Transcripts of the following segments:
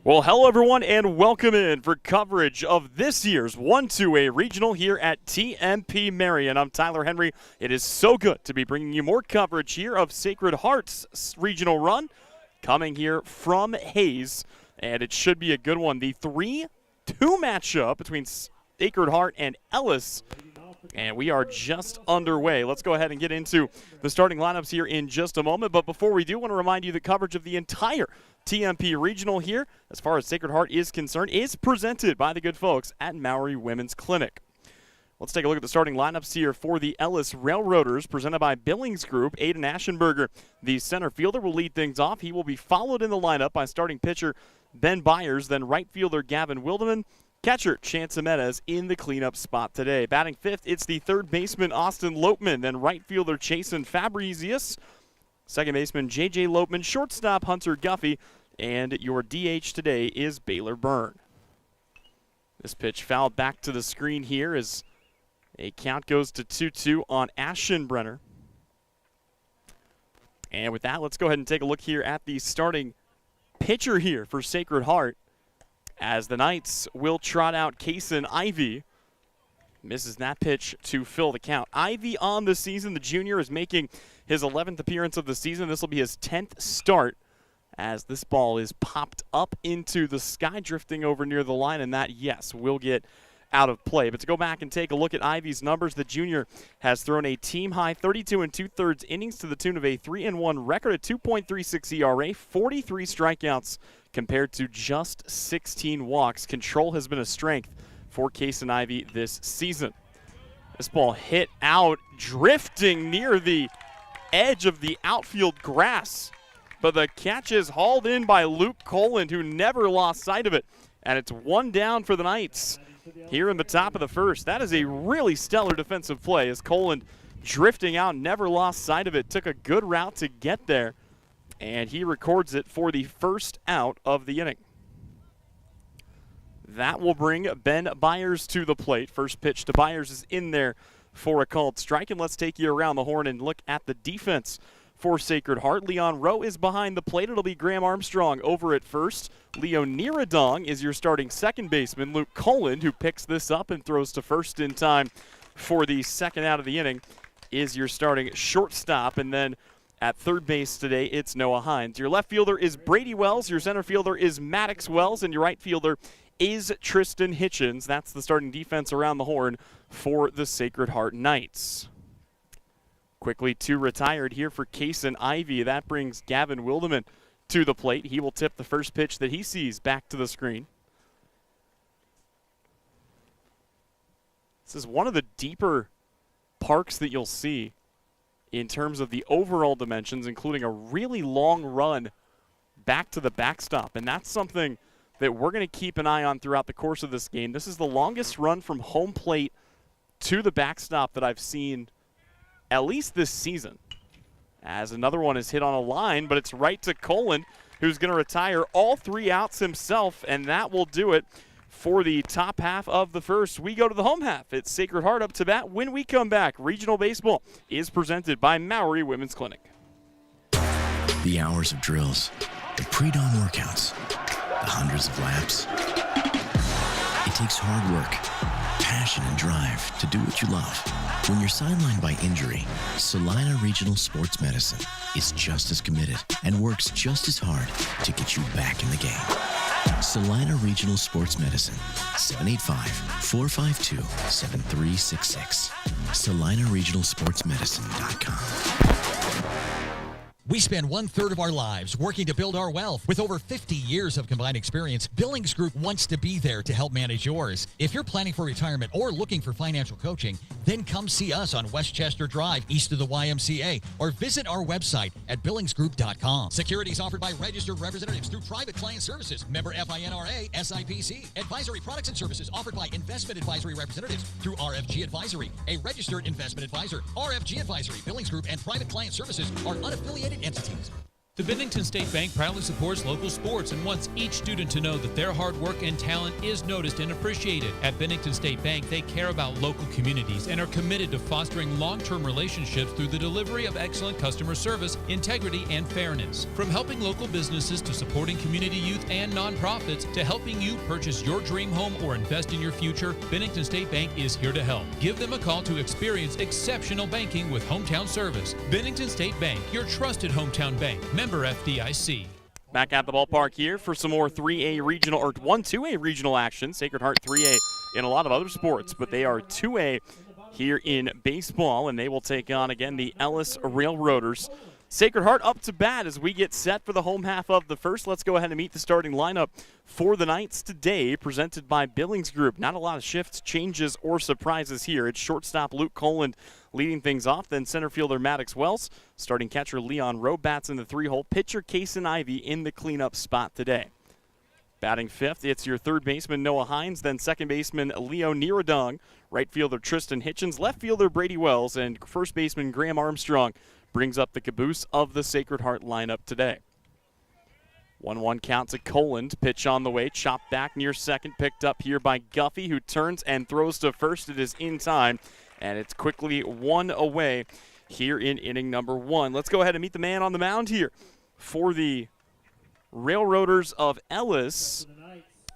Well, hello everyone, and welcome in for coverage of this year's 1-2A Regional here at TMP Marion. I'm Tyler Henry. It is so good to be bringing you more coverage here of Sacred Heart's regional run coming here from Hayes, and it should be a good one. The 3-2 matchup between Sacred Heart and Ellis, and we are just underway. Let's go ahead and get into the starting lineups here in just a moment, but before we do, I want to remind you that coverage of the entire TMP Regional here, as far as Sacred Heart is concerned, is presented by the good folks at Maury Women's Clinic. Let's take a look at the starting lineups here for the Ellis Railroaders, presented by Billings Group. Aiden Aschenberger, the center fielder, will lead things off. He will be followed in the lineup by starting pitcher Ben Byers, then right fielder Gavin Wildeman, catcher Chance Jimenez in the cleanup spot today. Batting fifth, it's the third baseman Austin Lopeman, then right fielder Chasen Fabrizius, second baseman J.J. Lopeman, shortstop Hunter Guffey, and your DH today is Baylor Byrne. This pitch fouled back to the screen here as a count goes to 2-2 on Aschenbrenner. And with that, let's go ahead and take a look here at the starting pitcher here for Sacred Heart, as the Knights will trot out Kason Ivy. Misses that pitch to fill the count. Ivy on the season, the junior, is making his 11th appearance of the season. This will be his 10th start, as this ball is popped up into the sky, drifting over near the line, and that, yes, will get out of play. But to go back and take a look at Ivy's numbers, the junior has thrown a team-high 32 2/3 innings to the tune of a 3-1 record, a 2.36 ERA, 43 strikeouts compared to just 16 walks. Control has been a strength for Kason Ivy this season. This ball hit out, drifting near the edge of the outfield grass, but the catch is hauled in by Luke Coland, who never lost sight of it, and it's one down for the Knights here in the top of the first. That is a really stellar defensive play, as Coland, drifting out, never lost sight of it, took a good route to get there, and he records it for the first out of the inning. That will bring Ben Byers to the plate. First pitch to Byers is in there for a called strike, and let's take you around the horn and look at the defense for Sacred Heart. Leon Rowe is behind the plate. It'll be Graham Armstrong over at first. Leo Niradong is your starting second baseman. Luke Coland, who picks this up and throws to first in time for the second out of the inning, is your starting shortstop. And then at third base today, it's Noah Hines. Your left fielder is Brady Wells. Your center fielder is Maddox Wells. And your right fielder is Tristan Hitchens. That's the starting defense around the horn for the Sacred Heart Knights. Quickly two retired here for Kason Ivy. That brings Gavin Wildeman to the plate. He will tip the first pitch that he sees back to the screen. This is one of the deeper parks that you'll see in terms of the overall dimensions, including a really long run back to the backstop. And that's something that we're going to keep an eye on throughout the course of this game. This is the longest run from home plate to the backstop that I've seen at least this season, as another one is hit on a line, but it's right to Coland, who's going to retire all three outs himself, and that will do it for the top half of the first. We go to the home half. It's Sacred Heart up to bat. When we come back, regional baseball is presented by Maury Women's Clinic. The hours of drills, the pre-dawn workouts, the hundreds of laps. It takes hard work, passion, and drive to do what you love. When you're sidelined by injury, Salina Regional Sports Medicine is just as committed and works just as hard to get you back in the game. Salina Regional Sports Medicine, 785-452-7366. SalinaRegionalSportsMedicine.com. We spend 1/3 of our lives working to build our wealth. With over 50 years of combined experience, Billings Group wants to be there to help manage yours. If you're planning for retirement or looking for financial coaching, then come see us on Westchester Drive, east of the YMCA, or visit our website at billingsgroup.com. Securities offered by registered representatives through Private Client Services, member FINRA, SIPC. Advisory products and services offered by investment advisory representatives through RFG Advisory, a registered investment advisor. RFG Advisory, Billings Group, and Private Client Services are unaffiliated entities. The Bennington State Bank proudly supports local sports and wants each student to know that their hard work and talent is noticed and appreciated. At Bennington State Bank, they care about local communities and are committed to fostering long-term relationships through the delivery of excellent customer service, integrity, and fairness. From helping local businesses to supporting community youth and nonprofits to helping you purchase your dream home or invest in your future, Bennington State Bank is here to help. Give them a call to experience exceptional banking with hometown service. Bennington State Bank, your trusted hometown bank. Member FDIC. Back at the ballpark here for some more 3A regional or 1-2A regional action. Sacred Heart 3A in a lot of other sports, but they are 2A here in baseball, and they will take on again the Ellis Railroaders. Sacred Heart up to bat as we get set for the home half of the first. Let's go ahead and meet the starting lineup for the Knights today, presented by Billings Group. Not a lot of shifts, changes, or surprises here. It's shortstop Luke Coland leading things off, then center fielder Maddox Wells, starting catcher Leon Rowe bats in the 3-hole, pitcher Kason Ivy in the cleanup spot today. Batting fifth, it's your third baseman Noah Hines, then second baseman Leo Niradong, right fielder Tristan Hitchens, left fielder Brady Wells, and first baseman Graham Armstrong brings up the caboose of the Sacred Heart lineup today. 1-1 count to Coland. Pitch on the way. Chopped back near second. Picked up here by Guffey, who turns and throws to first. It is in time, and it's quickly one away here in inning number 1. Let's go ahead and meet the man on the mound here for the Railroaders of Ellis.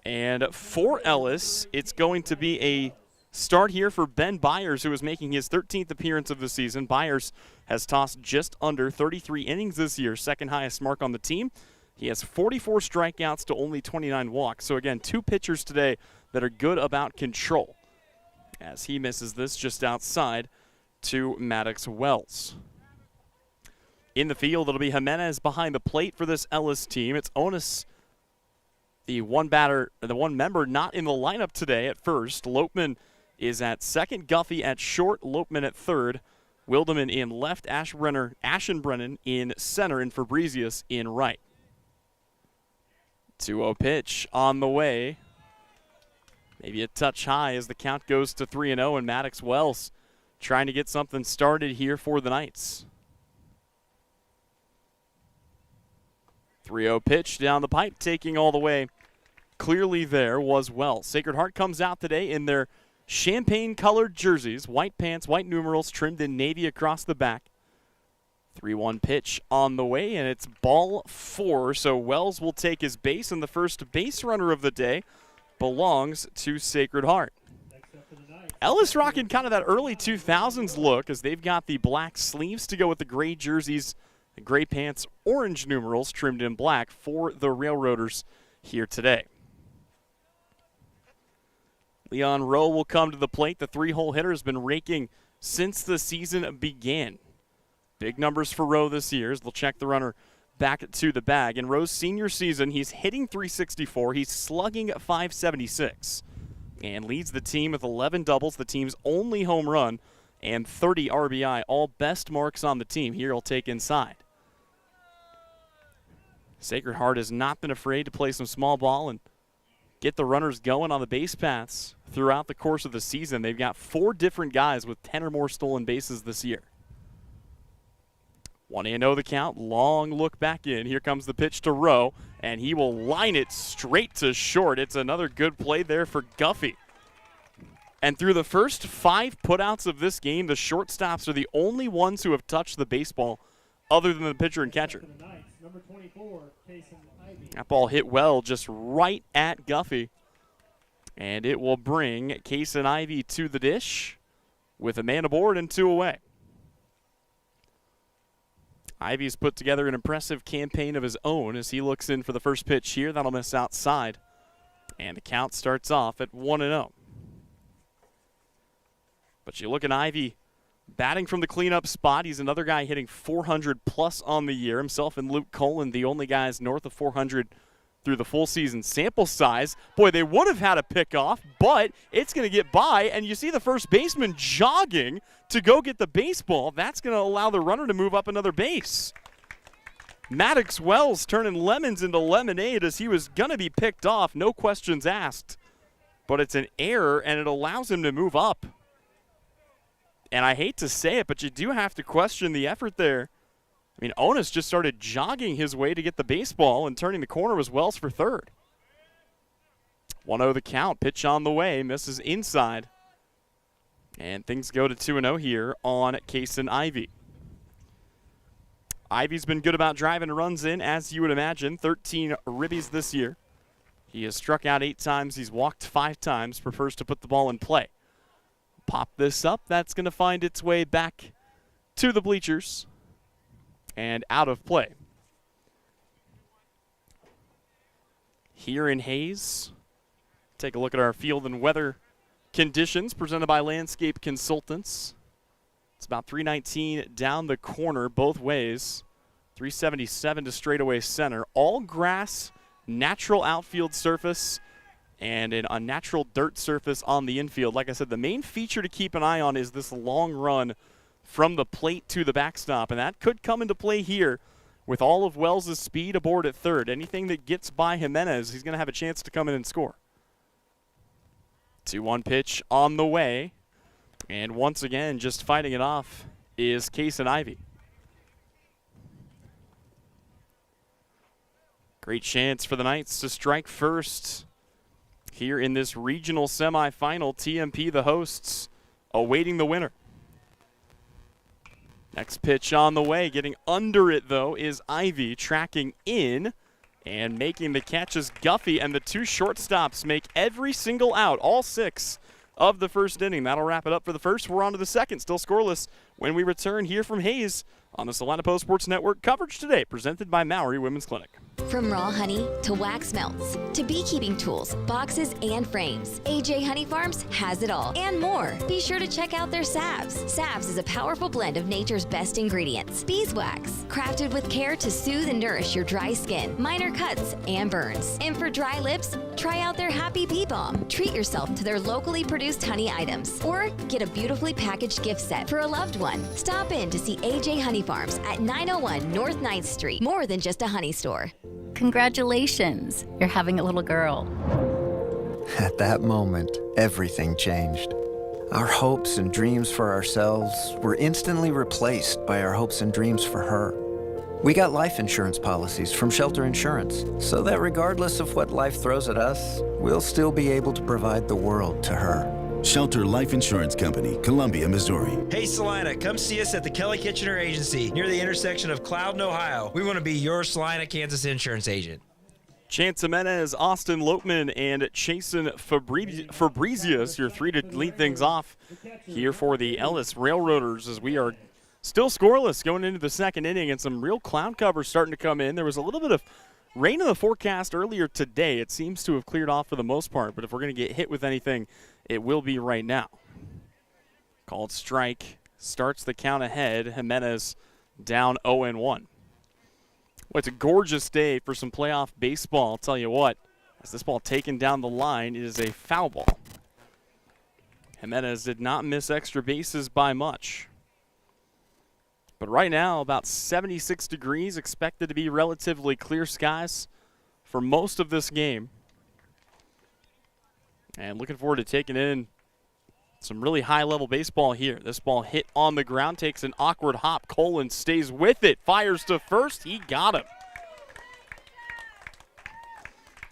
And for Ellis, it's going to be a start here for Ben Byers, who is making his 13th appearance of the season. Byers has tossed just under 33 innings this year, second highest mark on the team. He has 44 strikeouts to only 29 walks. So again, 2 pitchers today that are good about control, as he misses this just outside to Maddox Wells. In the field, it'll be Jimenez behind the plate for this Ellis team. It's Onus, the one member not in the lineup today at first. Lopman is at second, Guffey at short, Lopman at third, Wildeman in left, Ashenbrennan in center, and Fabrizius in right. 2-0 pitch on the way. Maybe a touch high as the count goes to 3-0, and Maddox Wells trying to get something started here for the Knights. 3-0 pitch down the pipe, taking all the way clearly there was Wells. Sacred Heart comes out today in their champagne-colored jerseys, white pants, white numerals, trimmed in navy across the back. 3-1 pitch on the way, and it's ball 4, so Wells will take his base, and the first base runner of the day belongs to Sacred Heart. Ellis rocking kind of that early 2000s look, as they've got the black sleeves to go with the gray jerseys, the gray pants, orange numerals trimmed in black for the Railroaders here today. Leon Rowe will come to the plate. The 3-hole hitter has been raking since the season began. Big numbers for Rowe this year as they'll check the runner back to the bag. In Rowe's senior season, he's hitting .364. He's slugging .576 and leads the team with 11 doubles, the team's only home run, and 30 RBI, all best marks on the team. Here he'll take inside. Sacred Heart has not been afraid to play some small ball and get the runners going on the base paths throughout the course of the season. They've got 4 different guys with 10 or more stolen bases this year. 1-0 the count, long look back in. Here comes the pitch to Rowe, and he will line it straight to short. It's another good play there for Guffey. And through the first 5 putouts of this game, the shortstops are the only ones who have touched the baseball other than the pitcher and catcher. That ball hit well just right at Guffey. And it will bring Kason Ivy to the dish with a man aboard and 2 away. Ivy's put together an impressive campaign of his own as he looks in for the first pitch here. That'll miss outside. And the count starts off at 1-0. But you look at Ivy batting from the cleanup spot. He's another guy hitting 400 plus on the year. Himself and Luke Coland, the only guys north of 400 through the full season sample size. Boy, they would have had a pickoff, but it's going to get by, and you see the first baseman jogging to go get the baseball. That's going to allow the runner to move up another base. Maddox Wells turning lemons into lemonade as he was going to be picked off, no questions asked. But it's an error, and it allows him to move up. And I hate to say it, but you do have to question the effort there. I mean, Onus just started jogging his way to get the baseball, and turning the corner was Wells for third. 1-0 the count. Pitch on the way. Misses inside. And things go to 2-0 here on Kason Ivy. Ivy's been good about driving runs in, as you would imagine. 13 ribbies this year. He has struck out 8 times. He's walked 5 times. Prefers to put the ball in play. Pop this up. That's going to find its way back to the bleachers and out of play. Here in Hayes, take a look at our field and weather conditions presented by Landscape Consultants. It's about 319 down the corner both ways. 377 to straightaway center. All grass, natural outfield surface, and an unnatural dirt surface on the infield. Like I said, the main feature to keep an eye on is this long run from the plate to the backstop, and that could come into play here with all of Wells' speed aboard at third. Anything that gets by Jimenez, he's going to have a chance to come in and score. 2-1 pitch on the way, and once again, just fighting it off is Kason Ivy. Great chance for the Knights to strike first here in this regional semifinal. TMP, the hosts, awaiting the winner. Next pitch on the way. Getting under it, though, is Ivy, tracking in and making the catch is Guffey, and the 2 shortstops make every single out, all 6 of the first inning. That'll wrap it up for the first. We're on to the second, still scoreless when we return here from Hayes on the Salina Post Sports Network. Coverage today presented by Maori Women's Clinic. From raw honey to wax melts to beekeeping tools, boxes, and frames, AJ Honey Farms has it all and more. Be sure to check out their salves. Salves is a powerful blend of nature's best ingredients. Beeswax, crafted with care to soothe and nourish your dry skin, minor cuts, and burns. And for dry lips, try out their Happy Bee Balm. Treat yourself to their locally produced honey items, or get a beautifully packaged gift set for a loved one. Stop in to see AJ Honey Farms at 901 North 9th Street. More than just a honey store. Congratulations, you're having a little girl. At that moment, everything changed. Our hopes and dreams for ourselves were instantly replaced by our hopes and dreams for her. We got life insurance policies from Shelter Insurance, so that regardless of what life throws at us, we'll still be able to provide the world to her. Shelter Life Insurance Company, Columbia, Missouri. Hey Salina, come see us at the Kelly Kitchener Agency near the intersection of Cloud and Ohio. We want to be your Salina, Kansas insurance agent. Chance Jimenez, Austin Lopman, and Chasen Fabrizius, your 3 to lead things off here for the Ellis Railroaders, as we are still scoreless going into the second inning, and some real cloud cover starting to come in. There was a little bit of rain in the forecast earlier today. It seems to have cleared off for the most part, but if we're going to get hit with anything, it will be right now. Called strike, starts the count ahead. Jimenez down 0-1. Well, it's a gorgeous day for some playoff baseball. I'll tell you what, as this ball taken down the line, it is a foul ball. Jimenez did not miss extra bases by much. But right now, about 76 degrees, expected to be relatively clear skies for most of this game. And looking forward to taking in some really high-level baseball here. This ball hit on the ground, takes an awkward hop. Colin stays with it, fires to first. He got him.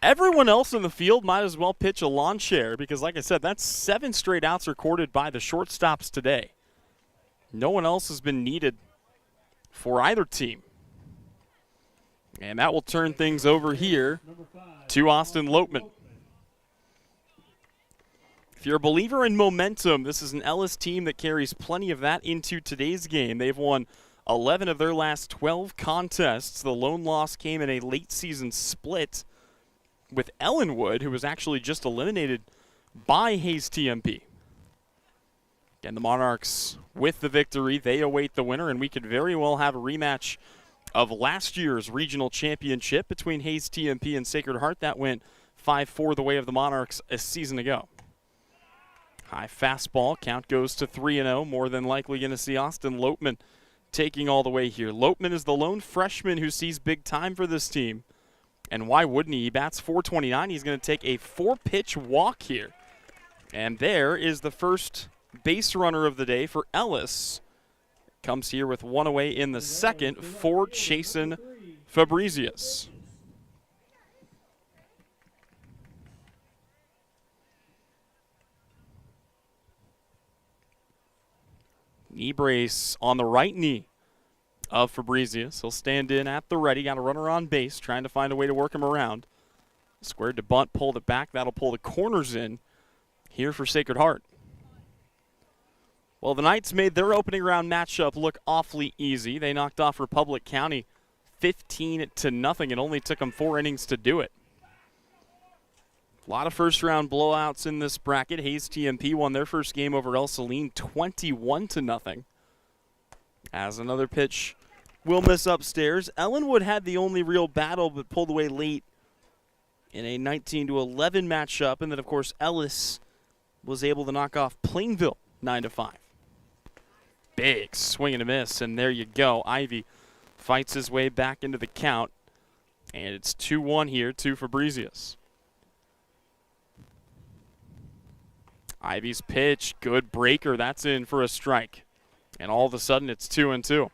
Everyone else in the field might as well pitch a lawn chair because, like I said, that's 7 straight outs recorded by the shortstops today. No one else has been needed for either team. And that will turn things over here to Austin Lopman. If you're a believer in momentum, this is an Ellis team that carries plenty of that into today's game. They've won 11 of their last 12 contests. The lone loss came in a late season split with Ellenwood, who was actually just eliminated by Hayes TMP. And the Monarchs with the victory, they await the winner, and we could very well have a rematch of last year's regional championship between Hayes TMP and Sacred Heart. That went 5-4 the way of the Monarchs a season ago. High fastball, count goes to 3-0. More than likely going to see Austin Lopman taking all the way here. Lopman is the lone freshman who sees big time for this team. And why wouldn't he? He bats .429. He's going to take a 4-pitch walk here. And there is the first base runner of the day for Ellis. comes here with one away in the second for Chasen Fabrizius. Knee brace on the right knee of Fabrizius. He'll stand in at the ready. Got a runner on base, trying to find a way to work him around. Squared to bunt, pulled it back. That'll pull the corners in here for Sacred Heart. Well, the Knights made their opening round matchup look awfully easy. They knocked off Republic County 15-0. It only took them 4 innings to do it. A lot of first-round blowouts in this bracket. Hayes TMP won their first game over El Salina 21-0. As another pitch will miss upstairs. Ellenwood had the only real battle but pulled away late in a 19-11 matchup. And then, of course, Ellis was able to knock off Plainville 9-5. Big swing and a miss, and there you go. Ivy fights his way back into the count. And it's 2-1 here to Fabrizius. Ivy's pitch, good breaker. That's in for a strike. And all of a sudden, it's 2-2.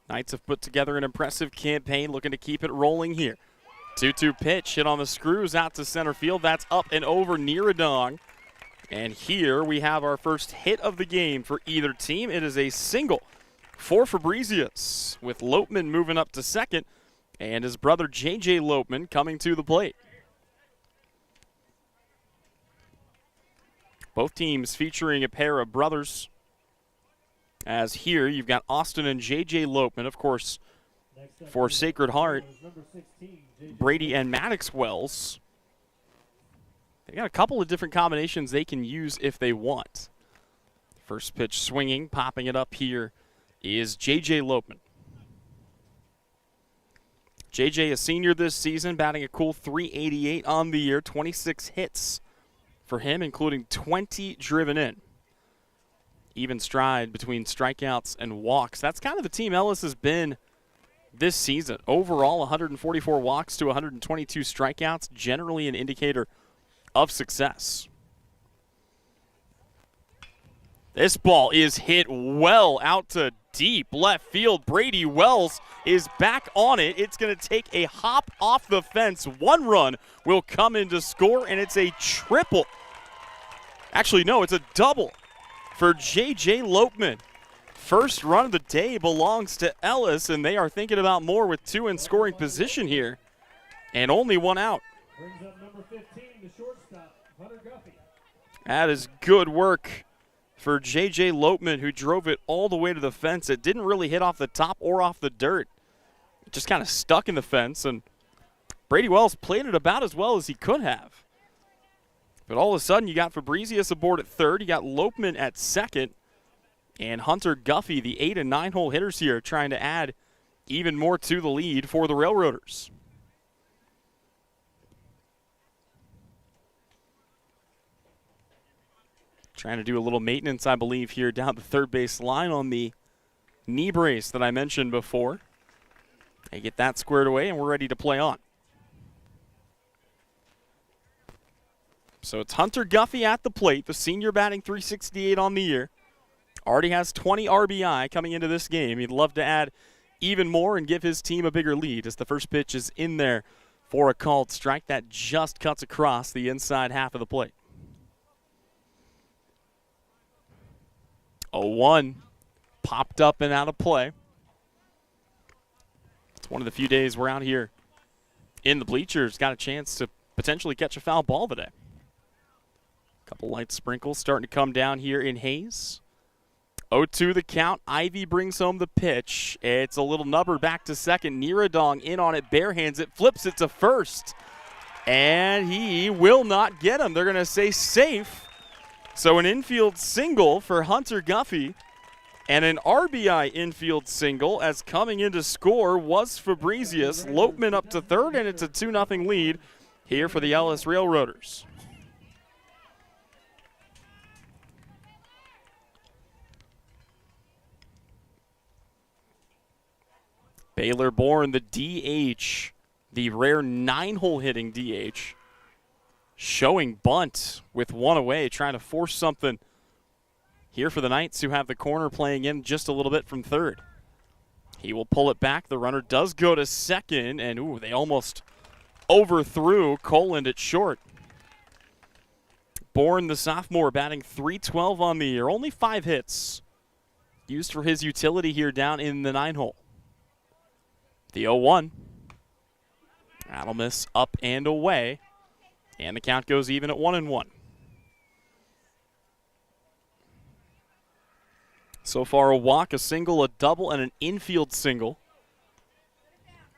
Knights have put together an impressive campaign, looking to keep it rolling here. 2-2 pitch, hit on the screws out to center field. That's up and over Niradong. And here we have our first hit of the game for either team. It is a single for Fabrizius, with Lopman moving up to second and his brother J.J. Lopman coming to the plate. Both teams featuring a pair of brothers. As here, you've got Austin and J.J. Lopman, of course, for Sacred Heart, Brady and Maddox Wells. They got a couple of different combinations they can use if they want. First pitch swinging, popping it up here is J.J. Lopman. J.J. a senior this season, batting a cool .388 on the year, 26 hits for him, including 20 driven in. Even stride between strikeouts and walks. That's kind of the team Ellis has been this season. Overall, 144 walks to 122 strikeouts, generally an indicator of success. This ball is hit well out to deep left field. Brady Wells is back on it. It's going to take a hop off the fence. 1 run will come in to score, and it's a triple. Actually, no, it's a double for J.J. Lopman. First run of the day belongs to Ellis, and they are thinking about more with 2 in scoring position here, and only 1 out. Brings up number 15, the shortstop, Hunter Guffey. That is good work for J.J. Lopman, who drove it all the way to the fence. It didn't really hit off the top or off the dirt. It just kind of stuck in the fence, and Brady Wells played it about as well as he could have. But all of a sudden, you got Fabrizius aboard at third. You got Lopman at second. And Hunter Guffey, the 8 and 9 hole hitters here, trying to add even more to the lead for the Railroaders. Trying to do a little maintenance, I believe, here down the third base line on the knee brace that I mentioned before. They get that squared away, and we're ready to play on. So it's Hunter Guffey at the plate, the senior batting .368 on the year. Already has 20 RBI coming into this game. He'd love to add even more and give his team a bigger lead as the first pitch is in there for a called strike that just cuts across the inside half of the plate. 0-1, popped up and out of play. It's one of the few days we're out here in the bleachers. Got a chance to potentially catch a foul ball today. Couple light sprinkles starting to come down here in Hayes. 0-2 the count. Ivy brings home the pitch. It's a little nubber back to second. Niradong in on it, barehands it, flips it to first. And he will not get him. They're going to say safe. So an infield single for Hunter Guffey and an RBI infield single, as coming in to score was Fabrizius. Lopman up to third, and it's a 2-0 lead here for the Ellis Railroaders. Baylor Bourne, the DH, the rare 9-hole hitting DH, showing bunt with 1 away, trying to force something here for the Knights, who have the corner playing in just a little bit from third. He will pull it back. The runner does go to second, and ooh, they almost overthrew Coland at short. Bourne, the sophomore, batting .312 on the year. Only 5 hits used for his utility here down in the 9-hole. The 0-1. That'll miss up and away, and the count goes even at 1-1. So far, a walk, a single, a double, and an infield single.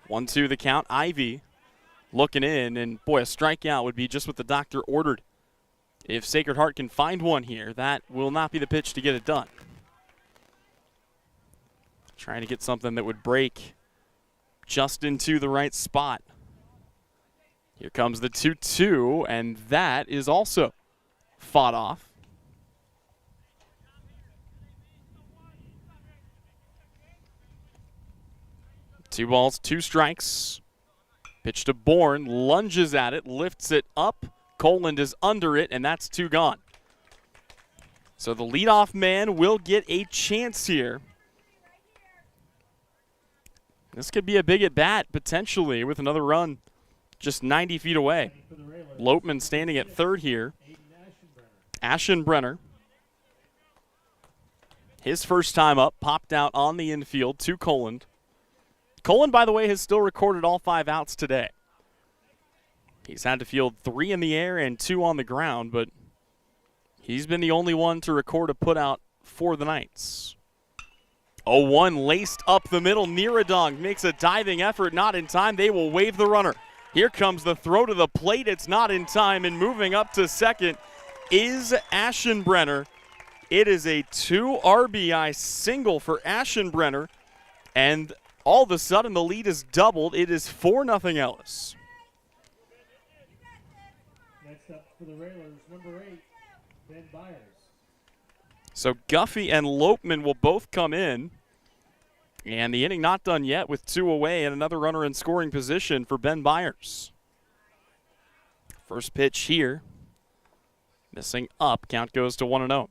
1-2 the count. Ivy looking in, and boy, a strikeout would be just what the doctor ordered. If Sacred Heart can find one here, that will not be the pitch to get it done. Trying to get something that would break just into the right spot. Here comes the 2-2, and that is also fought off. 2 balls, 2 strikes. Pitch to Bourne, lunges at it, lifts it up. Coland is under it, and that's 2 gone. So the leadoff man will get a chance here. This could be a big at bat, potentially, with another run just 90 feet away. Lopeman standing at third here. Aschenbrenner. His first time up, popped out on the infield to Coland. Coland, by the way, has still recorded all 5 outs today. He's had to field 3 in the air and 2 on the ground, but he's been the only one to record a putout for the Knights. 0-1 laced up the middle. Niradong makes a diving effort, not in time. They will wave the runner. Here comes the throw to the plate. It's not in time, and moving up to second is Aschenbrenner. It is a 2 RBI single for Aschenbrenner, and all of a sudden the lead is doubled. It is 4-0 Ellis. Next up for the Railers, number 8, Ben Byers. So Guffey and Lopeman will both come in. And the inning not done yet with 2 away and another runner in scoring position for Ben Byers. First pitch here. Missing up. Count goes to 1-0.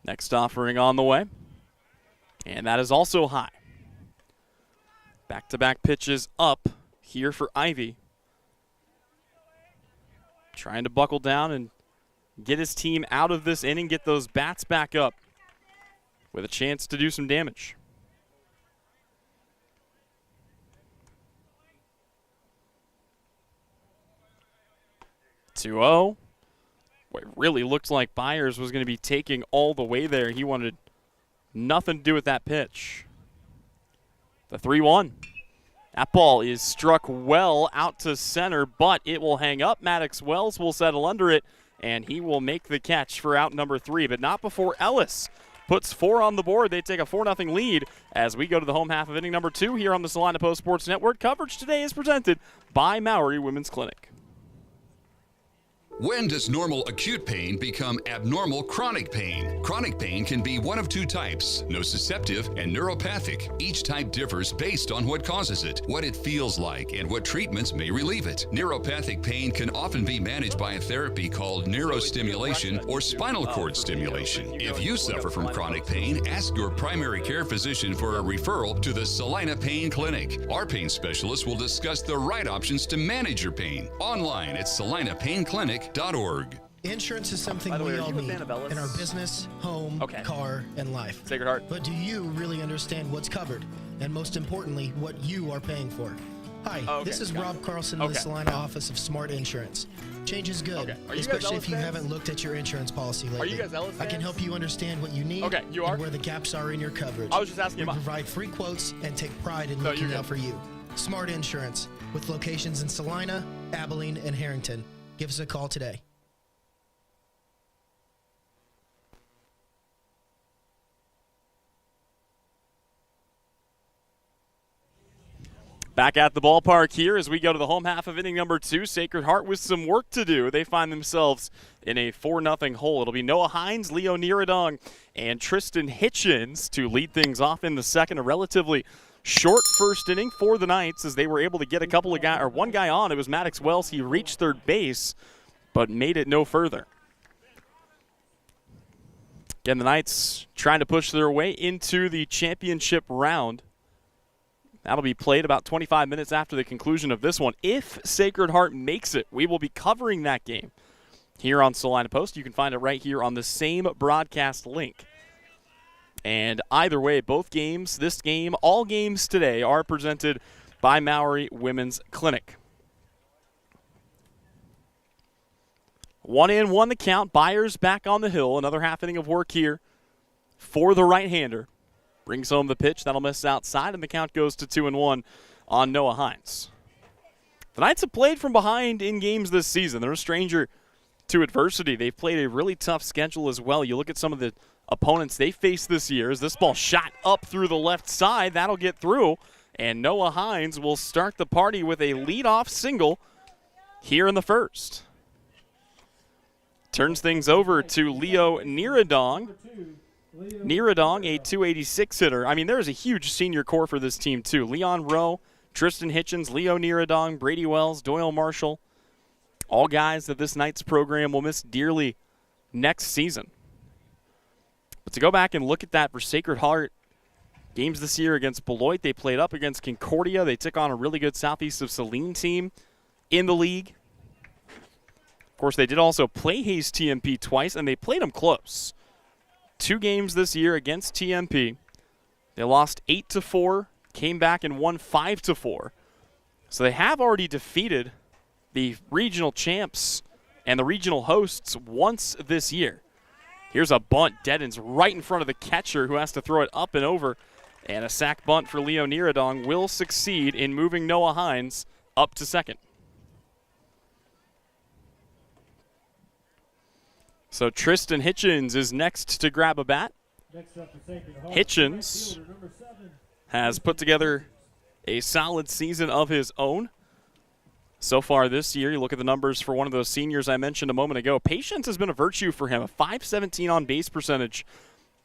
Next offering on the way. And that is also high. Back-to-back pitches up here for Ivy. Trying to buckle down and get his team out of this inning, get those bats back up with a chance to do some damage. It really looked like Byers was going to be taking all the way there. He wanted nothing to do with that pitch. The 3-1. That ball is struck well out to center, but it will hang up. Maddox Wells will settle under it, and he will make the catch for out number 3, but not before Ellis puts 4 on the board. They take a 4-0 lead as we go to the home half of inning number 2 here on the Salina Post Sports Network. Coverage today is presented by Maori Women's Clinic. When does normal acute pain become abnormal chronic pain? Chronic pain can be one of 2 types, nociceptive and neuropathic. Each type differs based on what causes it, what it feels like, and what treatments may relieve it. Neuropathic pain can often be managed by a therapy called neurostimulation or spinal cord stimulation. If you suffer from chronic pain, ask your primary care physician for a referral to the Salina Pain Clinic. Our pain specialists will discuss the right options to manage your pain. Online at salinapainclinic.org. Insurance is something we all need in our business, home, car, and life. Sacred Heart. But do you really understand what's covered? And most importantly, what you are paying for? Hi, this is Rob Carlson in the Salina office of Smart Insurance. Change is good, especially if you haven't looked at your insurance policy lately. Are you guys Ellis fans? I can help you understand what you need and where the gaps are in your coverage. I was just asking We provide free quotes and take pride in looking out for you. Smart Insurance, with locations in Salina, Abilene, and Harrington. Give us a call today. Back at the ballpark here as we go to the home half of inning number 2. Sacred Heart with some work to do. They find themselves in a 4-0 hole. It'll be Noah Hines, Leo Niradong, and Tristan Hitchens to lead things off in the second. A relatively short first inning for the Knights as they were able to get a couple of guys, or one guy on. It was Maddox Wells. He reached third base, but made it no further. Again, the Knights trying to push their way into the championship round. That'll be played about 25 minutes after the conclusion of this one. If Sacred Heart makes it, we will be covering that game here on Salina Post. You can find it right here on the same broadcast link. And either way, both games, this game, all games today are presented by Maori Women's Clinic. 1-1 the count. Byers back on the hill. Another half inning of work here for the right-hander. Brings home the pitch. That'll miss outside, and the count goes to 2-1 on Noah Hines. The Knights have played from behind in games this season. They're a stranger to adversity. They've played a really tough schedule as well. You look at some of the opponents they faced this year. As this ball shot up through the left side, that'll get through, and Noah Hines will start the party with a leadoff single here in the first. Turns things over to Leo Niradong. Niradong, a 286 hitter. I mean, there's a huge senior core for this team, too. Leon Rowe, Tristan Hitchens, Leo Niradong, Brady Wells, Doyle Marshall. All guys that this Knights program will miss dearly next season. But to go back and look at that for Sacred Heart, games this year against Beloit, they played up against Concordia. They took on a really good Southeast of Salina team in the league. Of course, they did also play Hayes TMP twice, and they played them close. 2 games this year against TMP. They lost 8-4, came back and won 5-4. So they have already defeated the regional champs and the regional hosts once this year. Here's a bunt. Deadens right in front of the catcher who has to throw it up and over. And a sac bunt for Leo Niradong will succeed in moving Noah Hines up to second. So Tristan Hitchens is next to grab a bat. Hitchens has put together a solid season of his own. So far this year, you look at the numbers for one of those seniors I mentioned a moment ago. Patience has been a virtue for him, a .517 on base percentage,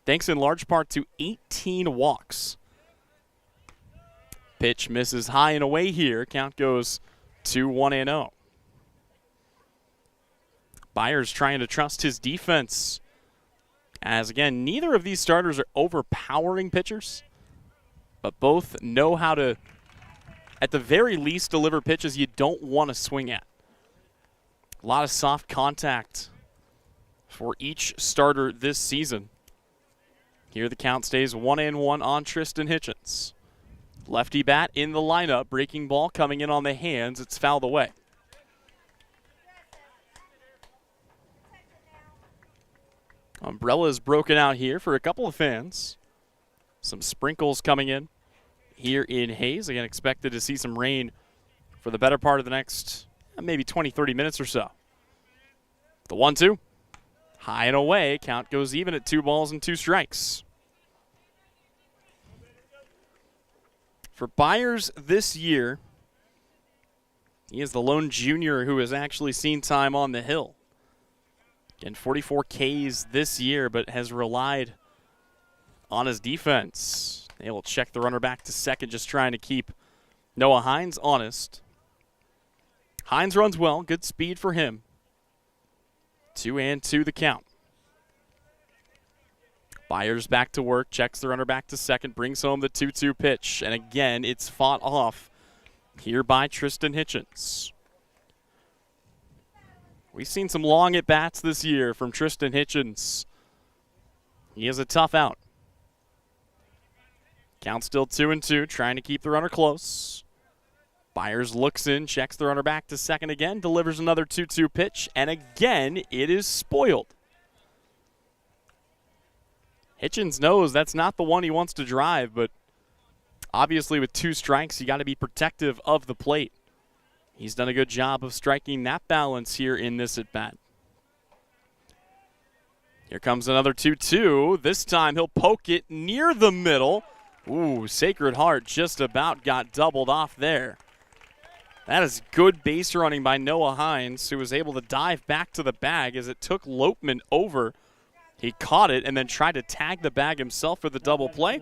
thanks in large part to 18 walks. Pitch misses high and away here. Count goes to 1-0. Byers trying to trust his defense. As again, neither of these starters are overpowering pitchers, but both know how to, at the very least, deliver pitches you don't want to swing at. A lot of soft contact for each starter this season. Here the count stays 1-1 on Tristan Hitchens. Lefty bat in the lineup, breaking ball coming in on the hands. It's fouled away. Umbrella is broken out here for a couple of fans. Some sprinkles coming in here in Hayes. Again, expected to see some rain for the better part of the next maybe 20, 30 minutes or so. The 1-2. High and away. Count goes even at 2 balls and 2 strikes. For Byers this year, he is the lone junior who has actually seen time on the hill. Again, 44 Ks this year, but has relied on his defense. They will check the runner back to second, just trying to keep Noah Hines honest. Hines runs well, good speed for him. 2-2 the count. Byers back to work, checks the runner back to second, brings home the 2-2 pitch. And again, it's fought off here by Tristan Hitchens. We've seen some long at-bats this year from Tristan Hitchens. He is a tough out. Count still 2-2, trying to keep the runner close. Byers looks in, checks the runner back to second again, delivers another 2-2 pitch, and again, it is spoiled. Hitchens knows that's not the one he wants to drive, but obviously with 2 strikes, you got to be protective of the plate. He's done a good job of striking that balance here in this at-bat. Here comes another 2-2. This time he'll poke it near the middle. Ooh, Sacred Heart just about got doubled off there. That is good base running by Noah Hines, who was able to dive back to the bag as it took Lopeman over. He caught it and then tried to tag the bag himself for the double play.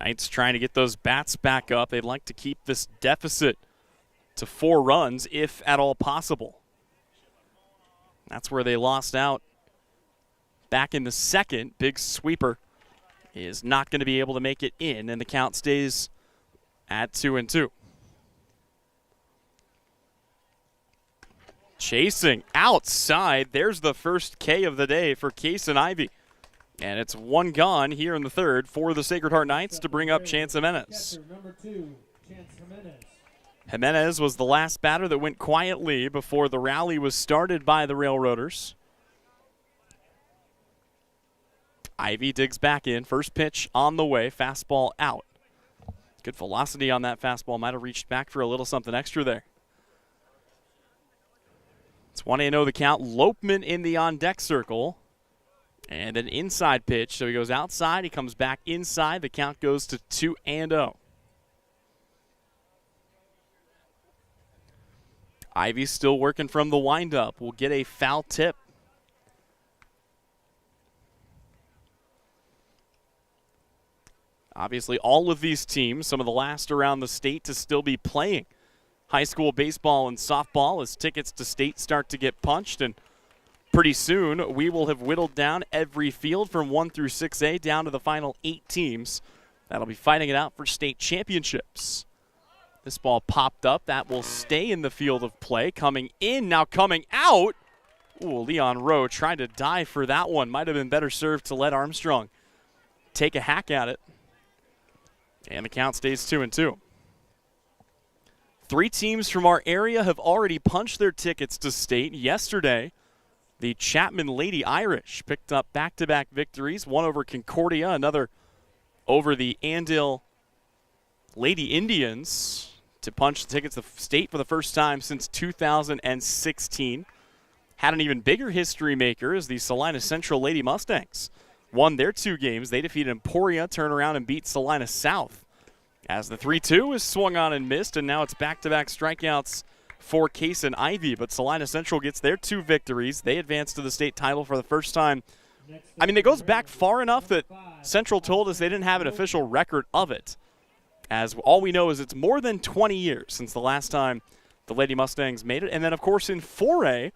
Knights trying to get those bats back up. They'd like to keep this deficit to 4 runs, if at all possible. That's where they lost out back in the second. Big sweeper is not going to be able to make it in, and the count stays at 2-2. Chasing outside. There's the first K of the day for Kason Ivy. And it's 1 gone here in the third for the Sacred Heart Knights to bring up Chance Jimenez. Number 2, Chance Jimenez. Jimenez was the last batter that went quietly before the rally was started by the Railroaders. Ivy digs back in. First pitch on the way. Fastball out. Good velocity on that fastball. Might have reached back for a little something extra there. It's 1-0 the count. Lopeman in the on-deck circle. And an inside pitch. So he goes outside. He comes back inside. The count goes to 2-0. Ivy's still working from the windup. Will get a foul tip. Obviously, all of these teams, some of the last around the state to still be playing high school baseball and softball as tickets to state start to get punched. And pretty soon, we will have whittled down every field from 1 through 6A down to the final 8 teams that'll be fighting it out for state championships. This ball popped up. That will stay in the field of play. Coming in, now coming out. Ooh, Leon Rowe tried to dive for that one. Might have been better served to let Armstrong take a hack at it. And the count stays 2-2. 3 teams from our area have already punched their tickets to state. Yesterday, the Chapman Lady Irish picked up back-to-back victories, one over Concordia, another over the Andale Lady Indians, to punch the tickets to state for the first time since 2016. Had an even bigger history maker as the Salina Central Lady Mustangs won their 2 games. They defeated Emporia, turned around and beat Salina South. As the 3-2 is swung on and missed, and now it's back-to-back strikeouts for Kason Ivy. But Salina Central gets their 2 victories. They advance to the state title for the first time. I mean, it goes back far enough that Central told us they didn't have an official record of it. As all we know is it's more than 20 years since the last time the Lady Mustangs made it. And then, of course, in 4A,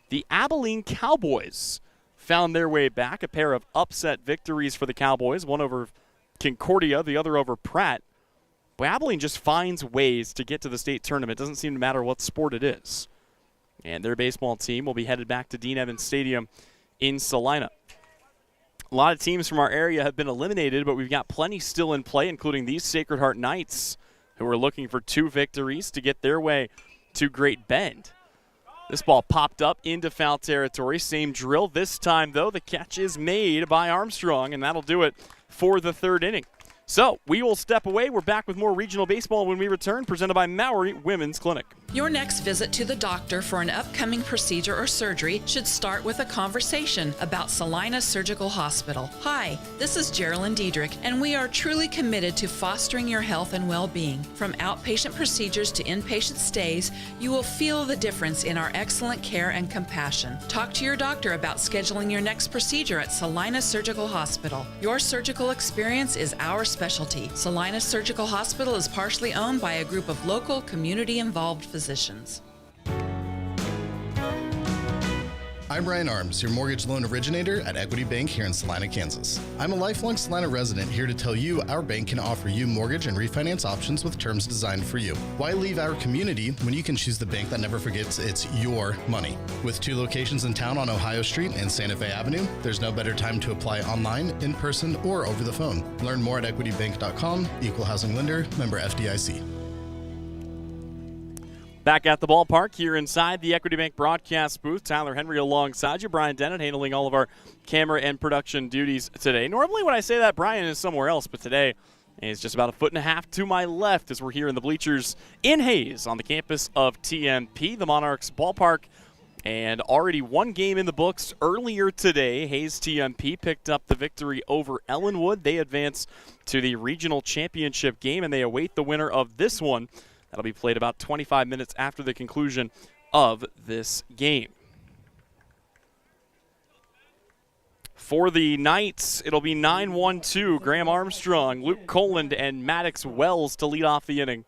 the Abilene Cowboys found their way back. A pair of upset victories for the Cowboys, one over Concordia, the other over Pratt. But Abilene just finds ways to get to the state tournament. It doesn't seem to matter what sport it is. And their baseball team will be headed back to Dean Evans Stadium in Salina. A lot of teams from our area have been eliminated, but we've got plenty still in play, including these Sacred Heart Knights, who are looking for 2 victories to get their way to Great Bend. This ball popped up into foul territory. Same drill. This time, though, the catch is made by Armstrong, and that'll do it for the 3rd inning. So we will step away. We're back with more regional baseball when we return, presented by Maori Women's Clinic. Your next visit to the doctor for an upcoming procedure or surgery should start with a conversation about Salina Surgical Hospital. Hi, this is Geraldine Diedrich, and we are truly committed to fostering your health and well-being. From outpatient procedures to inpatient stays, you will feel the difference in our excellent care and compassion. Talk to your doctor about scheduling your next procedure at Salina Surgical Hospital. Your surgical experience is our specialty. Salina Surgical Hospital is partially owned by a group of local, community-involved physicians. I'm Ryan Arms, your mortgage loan originator at Equity Bank here in Salina, Kansas. I'm a lifelong Salina resident here to tell you our bank can offer you mortgage and refinance options with terms designed for you. Why leave our community when you can choose the bank that never forgets it's your money? With 2 locations in town on Ohio Street and Santa Fe Avenue, there's no better time to apply online, in person, or over the phone. Learn more at equitybank.com, equal housing lender, member FDIC. Back at the ballpark here inside the Equity Bank broadcast booth. Tyler Henry alongside you. Brian Dennett handling all of our camera and production duties today. Normally when I say that, Brian is somewhere else, but today is just about 1.5 feet to my left as we're here in the bleachers in Hayes on the campus of TMP, the Monarchs ballpark. And already 1 game in the books earlier today. Hayes TMP picked up the victory over Ellenwood. They advance to the regional championship game, and they await the winner of this one. That'll be played about 25 minutes after the conclusion of this game. For the Knights, it'll be 9-1-2. Graham Armstrong, Luke Coland, and Maddox Wells to lead off the inning.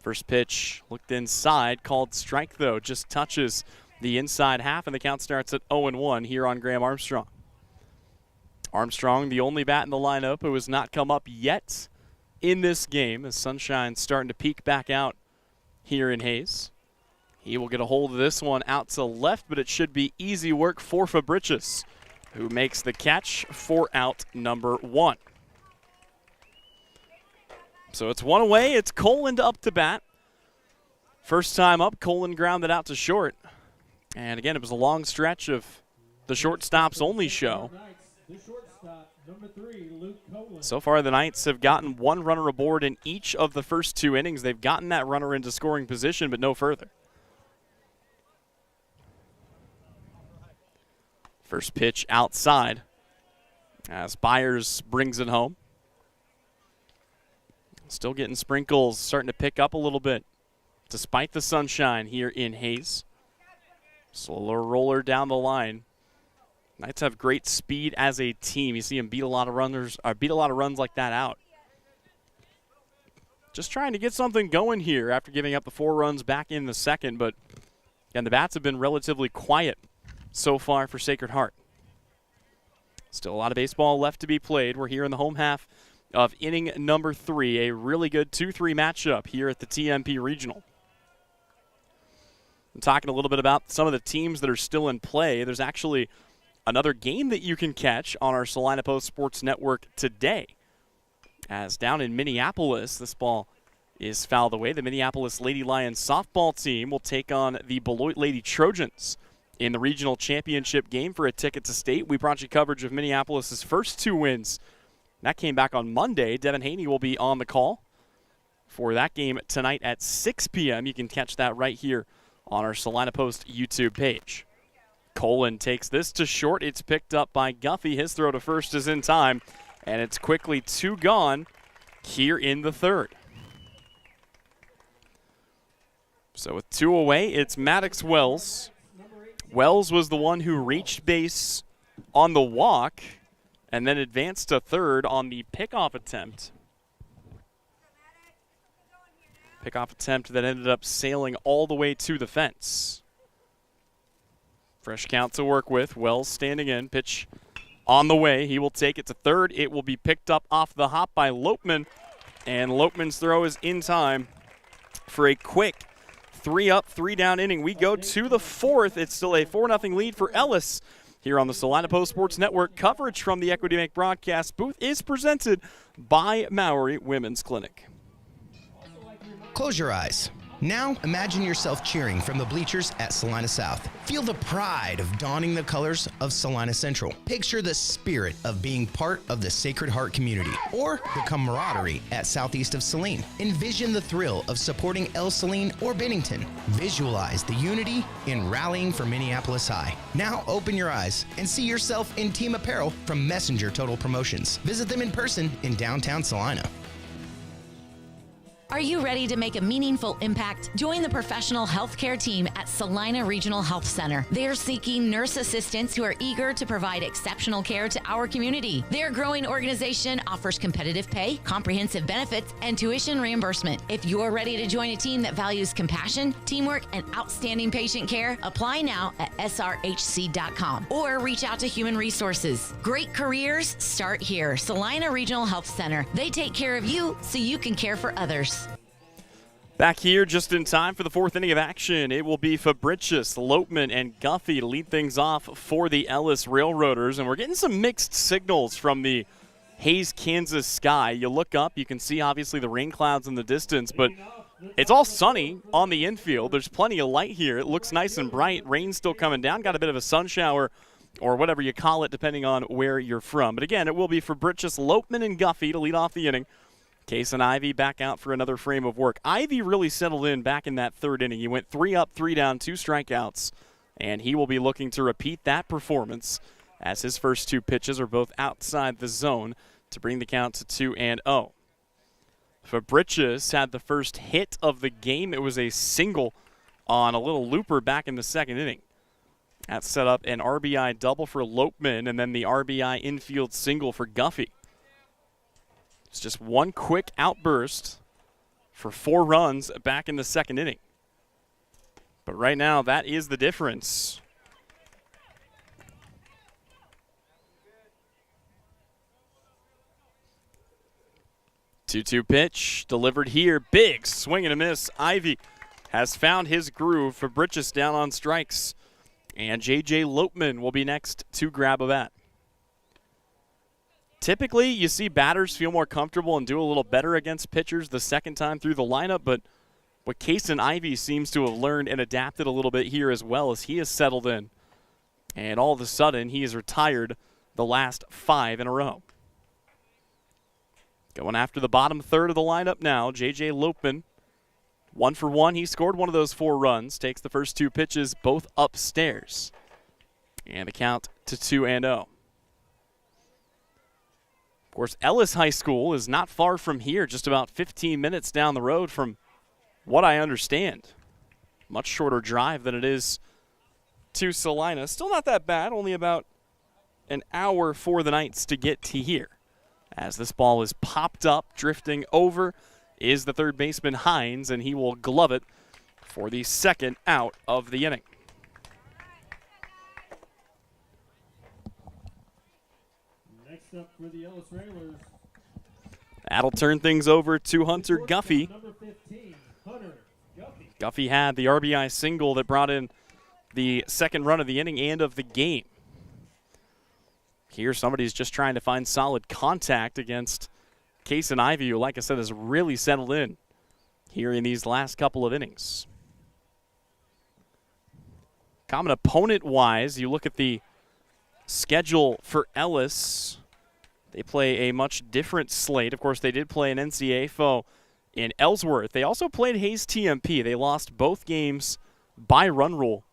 First pitch looked inside, called strike though, just touches the inside half, and the count starts at 0-1 here on Graham Armstrong. Armstrong, the only bat in the lineup who has not come up yet in this game, as Sunshine's starting to peek back out here in Hayes. He will get a hold of this one out to left, but it should be easy work for Fabricius, who makes the catch for out number 1. So it's one away. It's Coland up to bat. First time up, Coland grounded out to short. And again, it was a long stretch of the shortstop's only show. So far, the Knights have gotten one runner aboard in each of the first 2 innings. They've gotten that runner into scoring position, but no further. First pitch outside as Byers brings it home. Still getting sprinkles, starting to pick up a little bit despite the sunshine here in Hayes. Slower roller down the line. Knights have great speed as a team. You see them beat a lot of runs like that out. Just trying to get something going here after giving up the 4 runs back in the second, but again, the bats have been relatively quiet so far for Sacred Heart. Still a lot of baseball left to be played. We're here in the home half of inning number 3, a really good 2-3 matchup here at the TMP Regional. I'm talking a little bit about some of the teams that are still in play. There's actually another game that you can catch on our Salina Post Sports Network today. As down in Minneapolis, this ball is fouled away. The Minneapolis Lady Lions softball team will take on the Beloit Lady Trojans in the regional championship game for a ticket to state. We brought you coverage of Minneapolis' first 2 wins. That came back on Monday. Devin Haney will be on the call for that game tonight at 6 p.m. You can catch that right here on our Salina Post YouTube page. Coland takes this to short. It's picked up by Guffey. His throw to first is in time, and it's quickly 2 gone here in the 3rd. So with 2 away, it's Maddox Wells. Wells was the one who reached base on the walk and then advanced to 3rd on the pickoff attempt. Pickoff attempt that ended up sailing all the way to the fence. Fresh count to work with. Wells standing in. Pitch on the way. He will take it to 3rd. It will be picked up off the hop by Lopman. And Lopman's throw is in time for a quick 3-up, 3-down inning. We go to the 4th. It's still a 4-0 lead for Ellis. Here on the Salina Post Sports Network, coverage from the Equity Bank broadcast booth is presented by Maori Women's Clinic. Close your eyes. Now imagine yourself cheering from the bleachers at Salina South. Feel the pride of donning the colors of Salina Central. Picture the spirit of being part of the Sacred Heart community or the camaraderie at southeast of Saline. Envision the thrill of supporting El Saline or Bennington. Visualize the unity in rallying for Minneapolis High. Now open your eyes and see yourself in team apparel from Messenger Total Promotions. Visit them in person in downtown Salina. Are you ready to make a meaningful impact? Join the professional healthcare team at Salina Regional Health Center. They're seeking nurse assistants who are eager to provide exceptional care to our community. Their growing organization offers competitive pay, comprehensive benefits, and tuition reimbursement. If you're ready to join a team that values compassion, teamwork, and outstanding patient care, apply now at srhc.com or reach out to Human Resources. Great careers start here. Salina Regional Health Center. They take care of you so you can care for others. Back here just in time for the 4th inning of action. It will be Fabricius, Lopman, and Guffey to lead things off for the Ellis Railroaders. And we're getting some mixed signals from the Hayes, Kansas sky. You look up, you can see obviously the rain clouds in the distance, but it's all sunny on the infield. There's plenty of light here. It looks nice and bright. Rain's still coming down. Got a bit of a sun shower or whatever you call it depending on where you're from. But again, it will be Fabricius, Lopman, and Guffey to lead off the inning. Case and Ivy back out for another frame of work. Ivy really settled in back in that 3rd inning. He went 3 up, 3 down, 2 strikeouts, and he will be looking to repeat that performance as his first 2 pitches are both outside the zone to bring the count to 2-0. Fabricius had the first hit of the game. It was a single on a little looper back in the 2nd inning. That set up an RBI double for Lopeman and then the RBI infield single for Guffey. It's just one quick outburst for 4 runs back in the second inning. But right now, that is the difference. Two-two pitch delivered here. Big swing and a miss. Ivy has found his groove. Fabricius down on strikes. And J.J. Lopeman will be next to grab a bat. Typically, you see batters feel more comfortable and do a little better against pitchers the second time through the lineup, but what Kason Ivy seems to have learned and adapted a little bit here as well as he has settled in. And all of a sudden, he has retired the last 5 in a row. Going after the bottom third of the lineup now, J.J. Lopeman. 1 for 1. He scored one of those 4 runs. Takes the first 2 pitches, both upstairs. And the count to 2-0. Of course, Ellis High School is not far from here, just about 15 minutes down the road from what I understand. Much shorter drive than it is to Salina. Still not that bad, only about an hour for the Knights to get to here. As this ball is popped up, drifting over is the third baseman Hines, and he will glove it for the second out of the inning. Next up for the Ellis Railers. That'll turn things over to Hunter Guffey. Number 15, Hunter Guffey. Guffey had the RBI single that brought in the second run of the inning and of the game. Here somebody's just trying to find solid contact against Kason Ivy, who, like I said, has really settled in here in these last couple of innings. Common opponent-wise, you look at the schedule for Ellis. They play a much different slate. Of course, they did play an NCAA foe in Ellsworth. They also played Hayes TMP. They lost both games by run rule.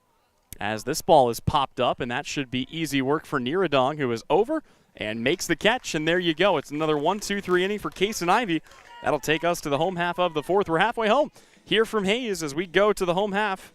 As this ball is popped up, and that should be easy work for Niradong, who is over and makes the catch, and there you go. It's another 1-2-3 inning for Kason Ivy. That'll take us to the home half of the 4th. We're halfway home here from Hayes as we go to the home half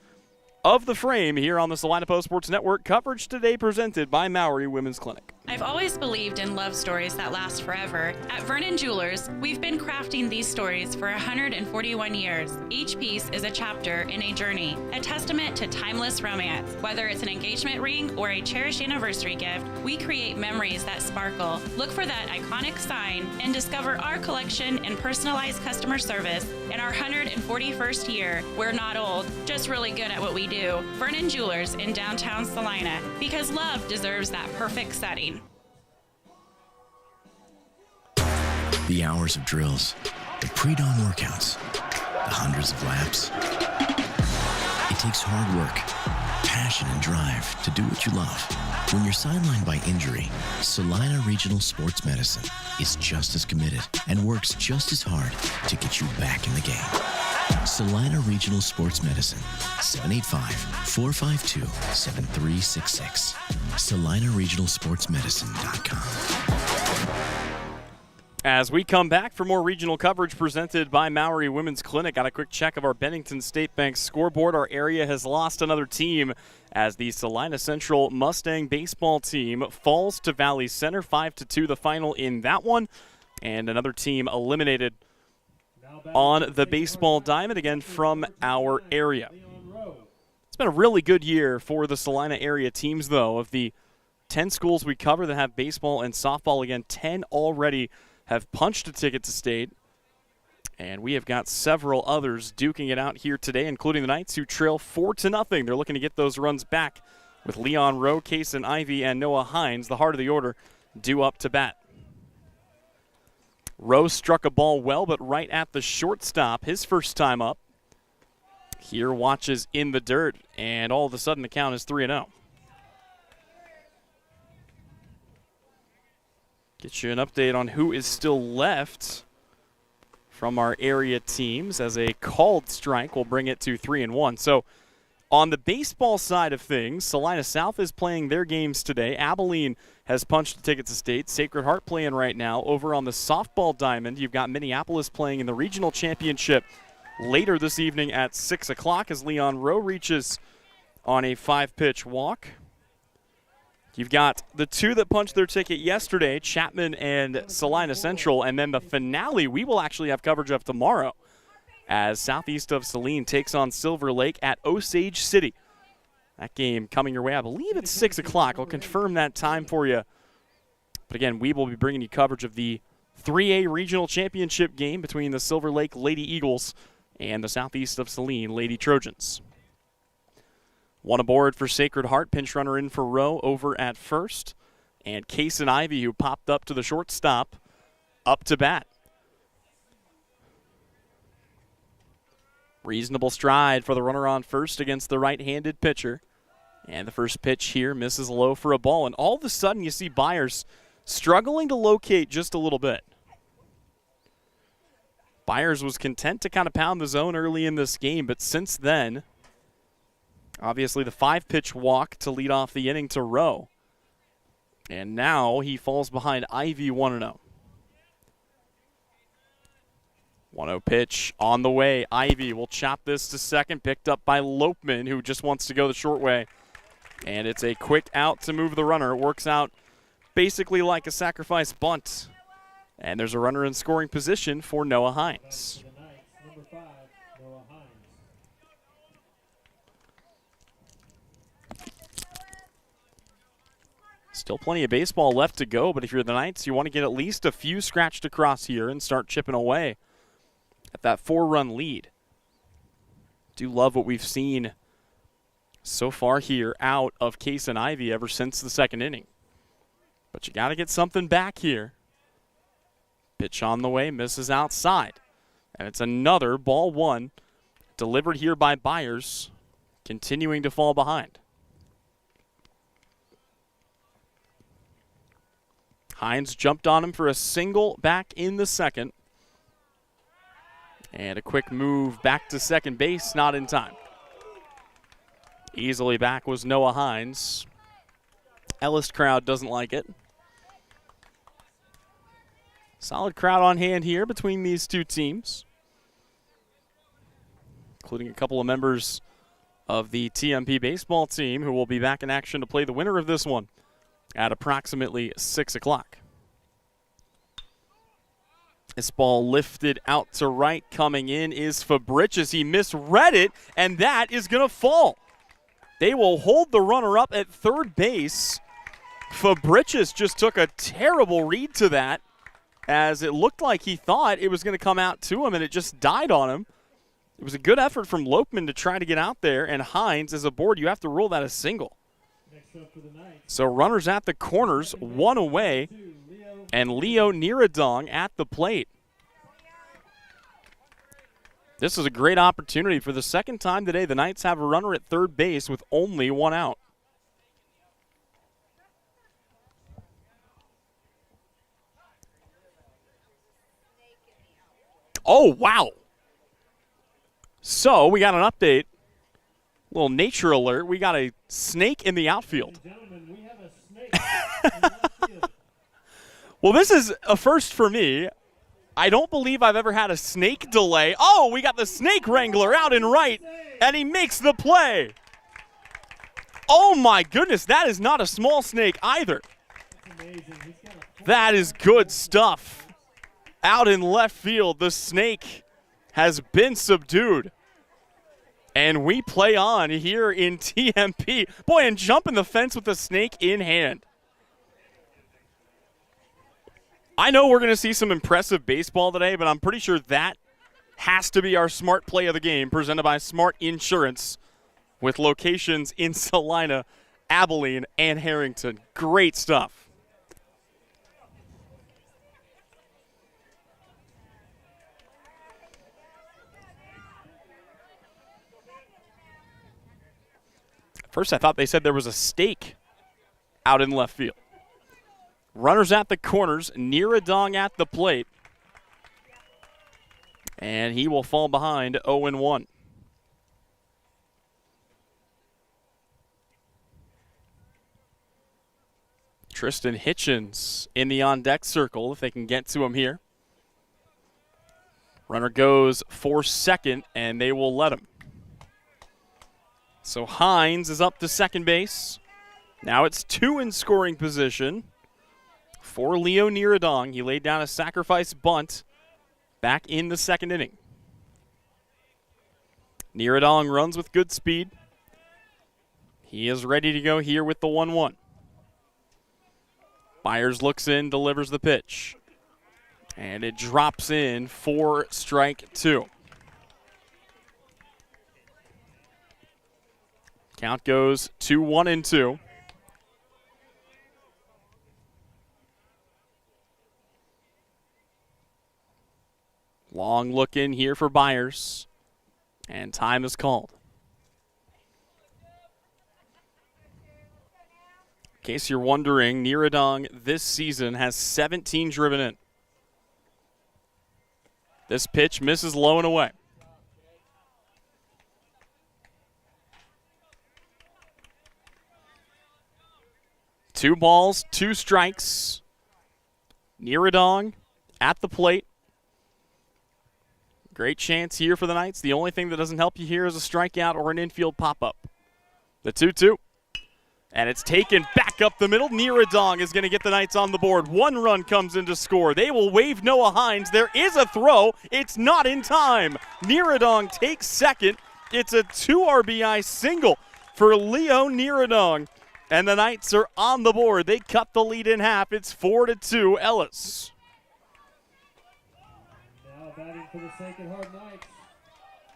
of the frame here on the Salina Post Sports Network. Coverage today presented by Maury Women's Clinic. I've always believed in love stories that last forever. At Vernon Jewelers, we've been crafting these stories for 141 years. Each piece is a chapter in a journey, a testament to timeless romance. Whether it's an engagement ring or a cherished anniversary gift, we create memories that sparkle. Look for that iconic sign and discover our collection and personalized customer service in our 141st year. We're not old, just really good at what we do. Vernon Jewelers in downtown Salina, because love deserves that perfect setting. The hours of drills, the pre-dawn workouts, the hundreds of laps. It takes hard work, passion, and drive to do what you love. When you're sidelined by injury, Salina Regional Sports Medicine is just as committed and works just as hard to get you back in the game. Salina Regional Sports Medicine, 785-452-7366. SalinaRegionalSportsMedicine.com. As we come back for more regional coverage presented by Maury Women's Clinic, got a quick check of our Bennington State Bank scoreboard. Our area has lost another team as the Salina Central Mustang baseball team falls to Valley Center. 5-2 the final in that one. And another team eliminated on the baseball diamond, again from our area. It's been a really good year for the Salina area teams, though. Of the 10 schools we cover that have baseball and softball, again, 10 already have punched a ticket to state, and we have got several others duking it out here today, including the Knights, who trail 4-0. They're looking to get those runs back with Leon Rowe, Kason Ivy, and Noah Hines, the heart of the order, due up to bat. Rowe struck a ball well, but right at the shortstop, his first time up. Here watches in the dirt, and all of a sudden the count is 3-0. Get you an update on who is still left from our area teams, as a called strike will bring it to 3-1. So on the baseball side of things, Salina South is playing their games today. Abilene has punched a ticket to state. Sacred Heart playing right now. Over on the softball diamond, you've got Minneapolis playing in the regional championship later this evening at 6 o'clock as Leon Rowe reaches on a 5-pitch walk. You've got the two that punched their ticket yesterday, Chapman and Salina Central, and then the finale we will actually have coverage of tomorrow as Southeast of Saline takes on Silver Lake at Osage City. That game coming your way, I believe it's 6 o'clock. I'll confirm that time for you. But again, we will be bringing you coverage of the 3A Regional Championship game between the Silver Lake Lady Eagles and the Southeast of Saline Lady Trojans. One aboard for Sacred Heart, pinch runner in for Rowe over at first. And Case and Ivy, who popped up to the shortstop, up to bat. Reasonable stride for the runner on first against the right-handed pitcher. And the first pitch here misses low for a ball. And all of a sudden you see Byers struggling to locate just a little bit. Byers was content to kind of pound the zone early in this game, but since then, obviously the 5-pitch walk to lead off the inning to Rowe. And now he falls behind Ivy 1-0. 1-0 pitch on the way. Ivy will chop this to second, picked up by Lopeman, who just wants to go the short way. And it's a quick out to move the runner. It works out basically like a sacrifice bunt. And there's a runner in scoring position for Noah Hines. Still plenty of baseball left to go, but if you're the Knights, you want to get at least a few scratched across here and start chipping away at that 4-run lead. Do love what we've seen so far here out of Case and Ivy ever since the second inning. But you got to get something back here. Pitch on the way, misses outside. And it's another ball one delivered here by Byers, continuing to fall behind. Hines jumped on him for a single back in the second. And a quick move back to second base, not in time. Easily back was Noah Hines. Ellis crowd doesn't like it. Solid crowd on hand here between these two teams, including a couple of members of the TMP baseball team who will be back in action to play the winner of this one at approximately 6 o'clock. This ball lifted out to right. Coming in is Fabricius. He misread it, and that is going to fall. They will hold the runner up at third base. Fabricius just took a terrible read to that, as it looked like he thought it was going to come out to him, and it just died on him. It was a good effort from Lopeman to try to get out there, and Hines is aboard. You have to rule that a single. So runners at the corners, one away, and Leo Niradong at the plate. This is a great opportunity. For the second time today, the Knights have a runner at third base with only one out. Oh, wow. So we got an update. Little nature alert. We got a snake in the outfield. Well, this is a first for me. I don't believe I've ever had a snake delay. Oh, we got the snake wrangler out in right, and he makes the play. Oh, my goodness. That is not a small snake either. That is good stuff. Out in left field, the snake has been subdued. And we play on here in TMP. Boy, and jumping the fence with the snake in hand. I know we're going to see some impressive baseball today, but I'm pretty sure that has to be our smart play of the game, presented by Smart Insurance, with locations in Salina, Abilene, and Harrington. Great stuff. First, I thought they said there was a stake out in left field. Runners at the corners, Niradong at the plate. And he will fall behind 0-1. Tristan Hitchens in the on-deck circle, if they can get to him here. Runner goes for second, and they will let him. So Hines is up to second base. Now it's 2 in scoring position for Leo Niradong. He laid down a sacrifice bunt back in the second inning. Niradong runs with good speed. He is ready to go here with the 1-1. Byers looks in, delivers the pitch. And it drops in for strike 2. Count goes 2-1-2. Long look in here for Byers. And time is called. In case you're wondering, Niradong this season has 17 driven in. This pitch misses low and away. Two balls, 2 strikes. Niradong at the plate. Great chance here for the Knights. The only thing that doesn't help you here is a strikeout or an infield pop-up. The 2-2. And it's taken back up the middle. Niradong is going to get the Knights on the board. 1 run comes in to score. They will wave Noah Hines. There is a throw. It's not in time. Niradong takes second. It's a 2 RBI single for Leo Niradong. And the Knights are on the board. They cut the lead in half. It's 4-2 Ellis. Now batting for the Sacred Heart Knights,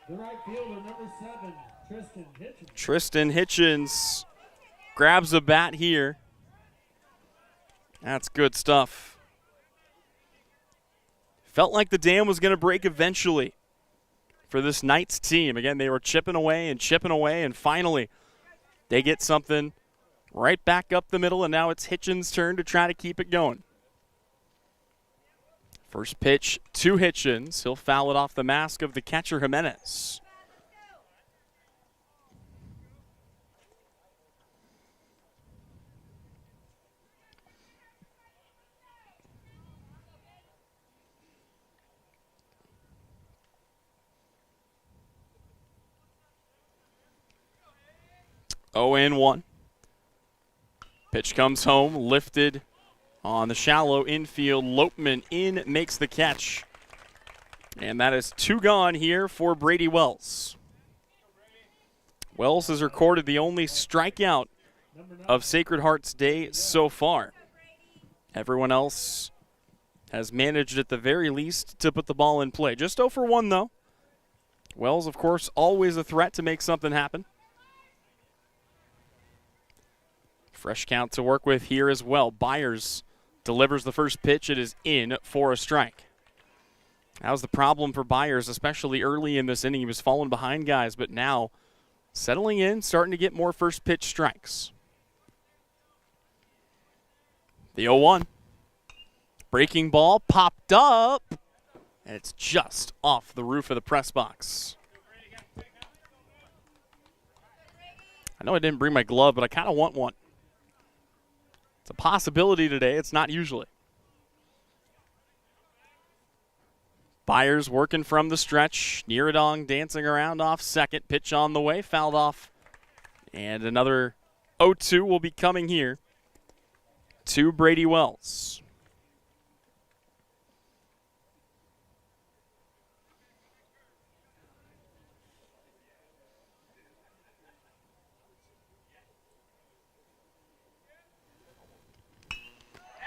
the right fielder, number 7, Tristan Hitchens. Tristan Hitchens grabs a bat here. That's good stuff. Felt like the dam was going to break eventually for this Knights team. Again, they were chipping away, and finally they get something right back up the middle, and now it's Hitchens' turn to try to keep it going. First pitch to Hitchens. He'll foul it off the mask of the catcher, Jimenez. Oh and 1. Pitch comes home, lifted on the shallow infield. Lopeman in, makes the catch. And that is 2 gone here for Brady Wells. Wells has recorded the only strikeout of Sacred Heart's day so far. Everyone else has managed at the very least to put the ball in play. Just 0 for 1 though. Wells, of course, always a threat to make something happen. Fresh count to work with here as well. Byers delivers the first pitch. It is in for a strike. That was the problem for Byers, especially early in this inning. He was falling behind guys, but now settling in, starting to get more first pitch strikes. The 0-1. Breaking ball popped up, and it's just off the roof of the press box. I know I didn't bring my glove, but I kind of want one. It's a possibility today. It's not usually. Byers working from the stretch. Niradong dancing around off second. Pitch on the way. Fouled off. And another 0-2 will be coming here to Brady Wells.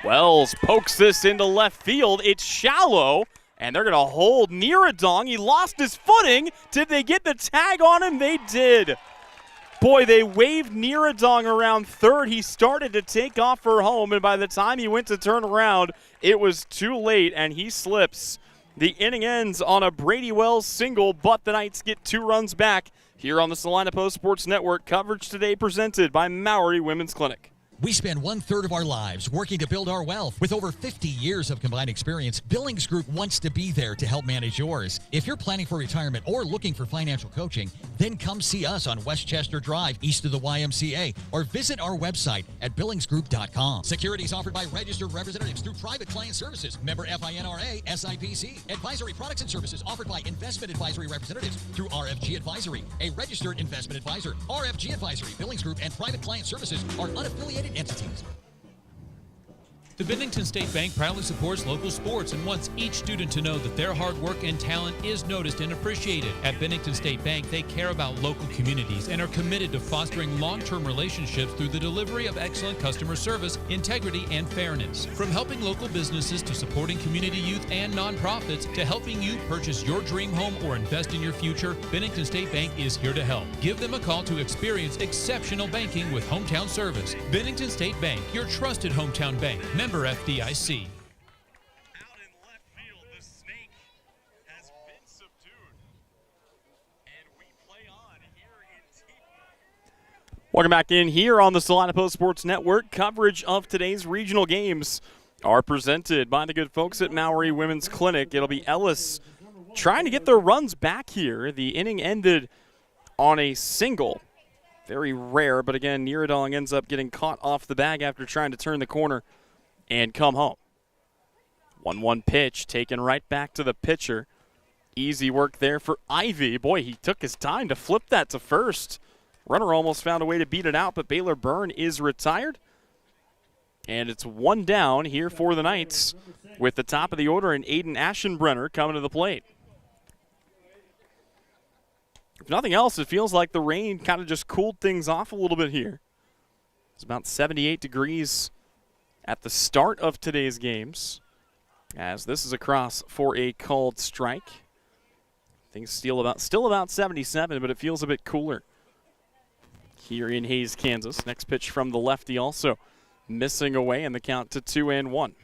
Wells pokes this into left field. It's shallow, and they're going to hold Niradong. He lost his footing. Did they get the tag on him? They did. Boy, they waved Niradong around third. He started to take off for home, and by the time he went to turn around, it was too late, and he slips. The inning ends on a Brady Wells single, but the Knights get 2 runs back here on the Salina Post Sports Network. Coverage today presented by Maori Women's Clinic. We spend 1/3 of our lives working to build our wealth. With over 50 years of combined experience, Billings Group wants to be there to help manage yours. If you're planning for retirement or looking for financial coaching, then come see us on Westchester Drive, east of the YMCA, or visit our website at billingsgroup.com. Securities offered by registered representatives through Private Client Services, member FINRA, SIPC. Advisory products and services offered by investment advisory representatives through RFG Advisory, a registered investment advisor. RFG Advisory, Billings Group, and Private Client Services are unaffiliated entities. The Bennington State Bank proudly supports local sports and wants each student to know that their hard work and talent is noticed and appreciated. At Bennington State Bank, they care about local communities and are committed to fostering long-term relationships through the delivery of excellent customer service, integrity, and fairness. From helping local businesses to supporting community youth and nonprofits to helping you purchase your dream home or invest in your future, Bennington State Bank is here to help. Give them a call to experience exceptional banking with hometown service. Bennington State Bank, your trusted hometown bank. Member FDIC. Welcome back in here on the Salina Post Sports Network. Coverage of today's regional games are presented by the good folks at Maury Women's Clinic. It'll be Ellis trying to get their runs back here. The inning ended on a single. Very rare, but again, Niradong ends up getting caught off the bag after trying to turn the corner and come home. 1-1 pitch taken right back to the pitcher. Easy work there for Ivy. Boy, he took his time to flip that to first. Runner almost found a way to beat it out, but Baylor Byrne is retired. And it's one down here for the Knights with the top of the order and Aiden Aschenbrenner coming to the plate. If nothing else, it feels like the rain kind of just cooled things off a little bit here. It's about 78 degrees at the start of today's games, as this is across for a called strike. Things still about 77, but it feels a bit cooler here in Hays, Kansas. Next pitch from the lefty also missing away, and the count to 2-1.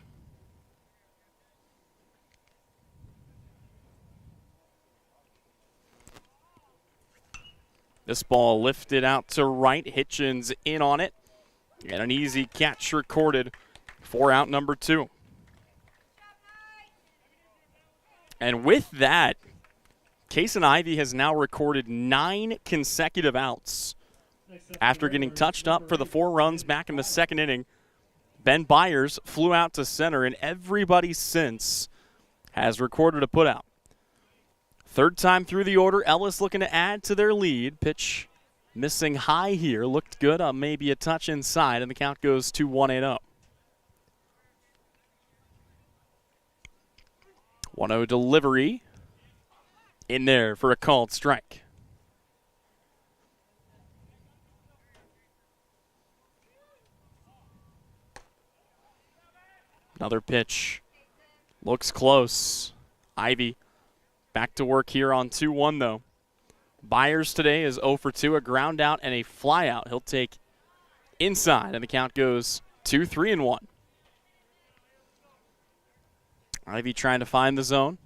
This ball lifted out to right. Hitchens in on it, and an easy catch recorded for out number 2. And with that, Case and Ivy has now recorded 9 consecutive outs after getting touched up for the 4 runs back in the second inning. Ben Byers flew out to center, and everybody since has recorded a putout. Third time through the order, Ellis looking to add to their lead. Pitch missing high here. Looked good, maybe a touch inside, and the count goes to 1-0. 1-0 delivery in there for a called strike. Another pitch. Looks close. Ivy back to work here on 2-1 though. Byers today is 0 for 2, a ground out and a fly out. He'll take inside, and the count goes 2-3-1. Ivy trying to find the zone.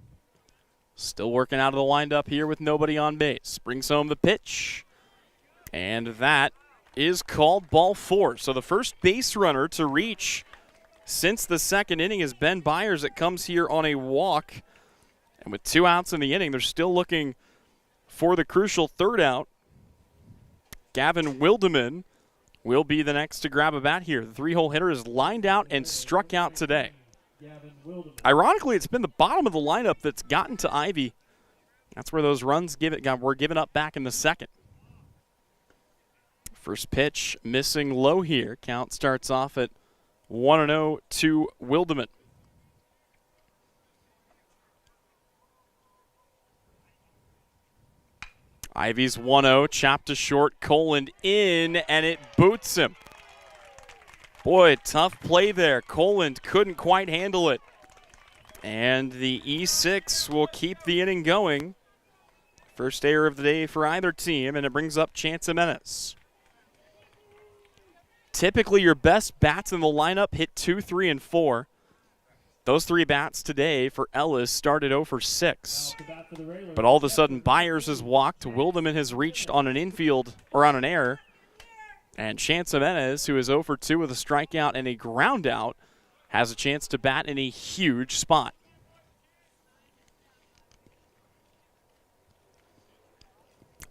Still working out of the windup here with nobody on base. Brings home the pitch. And that is called ball 4. So the first base runner to reach since the second inning is Ben Byers. It comes here on a walk. And with 2 outs in the inning, they're still looking for the crucial third out. Gavin Wildeman will be the next to grab a bat here. The 3-hole hitter is lined out and struck out today. Ironically, it's been the bottom of the lineup that's gotten to Ivy. That's where those runs were given up back in the second. First pitch missing low here. Count starts off at 1-0 to Wildeman. Ivy's 1-0, chopped to short, Coland in, and it boots him. Boy, tough play there. Coland couldn't quite handle it. And the E6 will keep the inning going. First error of the day for either team, and it brings up Chance Jimenez. Typically, your best bats in the lineup hit 2, 3, and 4. Those 3 bats today for Ellis started 0 for 6. But all of a sudden, Byers has walked. Wildeman has reached on an infield or on an error. And Chance Jimenez, who is 0 for 2 with a strikeout and a ground out, has a chance to bat in a huge spot.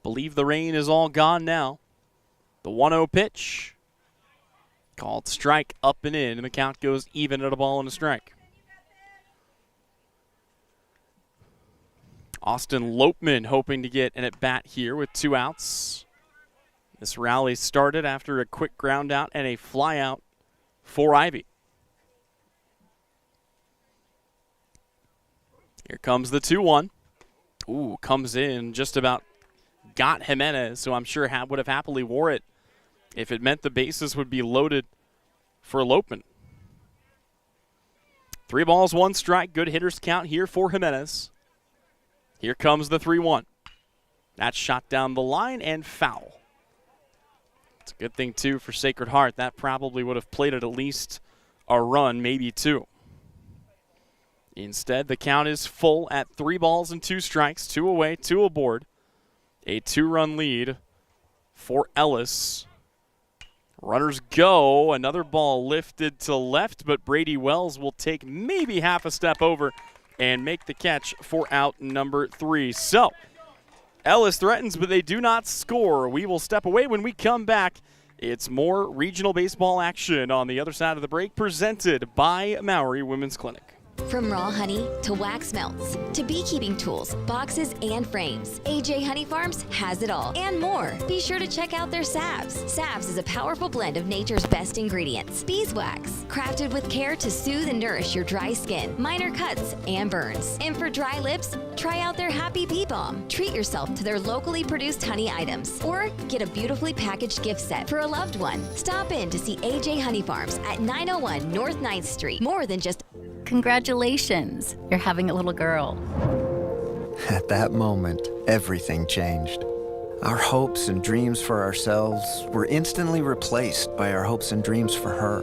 Believe the rain is all gone now. The 1-0 pitch. Called strike, up and in, and the count goes even at a ball and a strike. Austin Lopeman hoping to get an at-bat here with 2 outs. This rally started after a quick ground out and a fly out for Ivy. Here comes the 2-1. Ooh, comes in, just about got Jimenez, so I'm sure would have happily wore it if it meant the bases would be loaded for Lopeman. 3 balls, 1 strike. Good hitters count here for Jimenez. Here comes the 3-1. That's shot down the line and foul. It's a good thing, too, for Sacred Heart. That probably would have played at least a run, maybe 2. Instead, the count is full at 3 balls and 2 strikes, 2 away, 2 aboard. A 2-run lead for Ellis. Runners go. Another ball lifted to left, but Brady Wells will take maybe half a step over and make the catch for out number 3. So, Ellis threatens, but they do not score. We will step away when we come back. It's more regional baseball action on the other side of the break, presented by Maury Women's Clinic. From raw honey to wax melts to beekeeping tools, boxes, and frames, AJ Honey Farms has it all and more. Be sure to check out their salves. Salves is a powerful blend of nature's best ingredients. Beeswax, crafted with care to soothe and nourish your dry skin, minor cuts, and burns. And for dry lips, try out their Happy Bee Balm. Treat yourself to their locally produced honey items or get a beautifully packaged gift set for a loved one. Stop in to see AJ Honey Farms at 901 North 9th Street. More than just Congratulations, you're having a little girl. At that moment, everything changed. Our hopes and dreams for ourselves were instantly replaced by our hopes and dreams for her.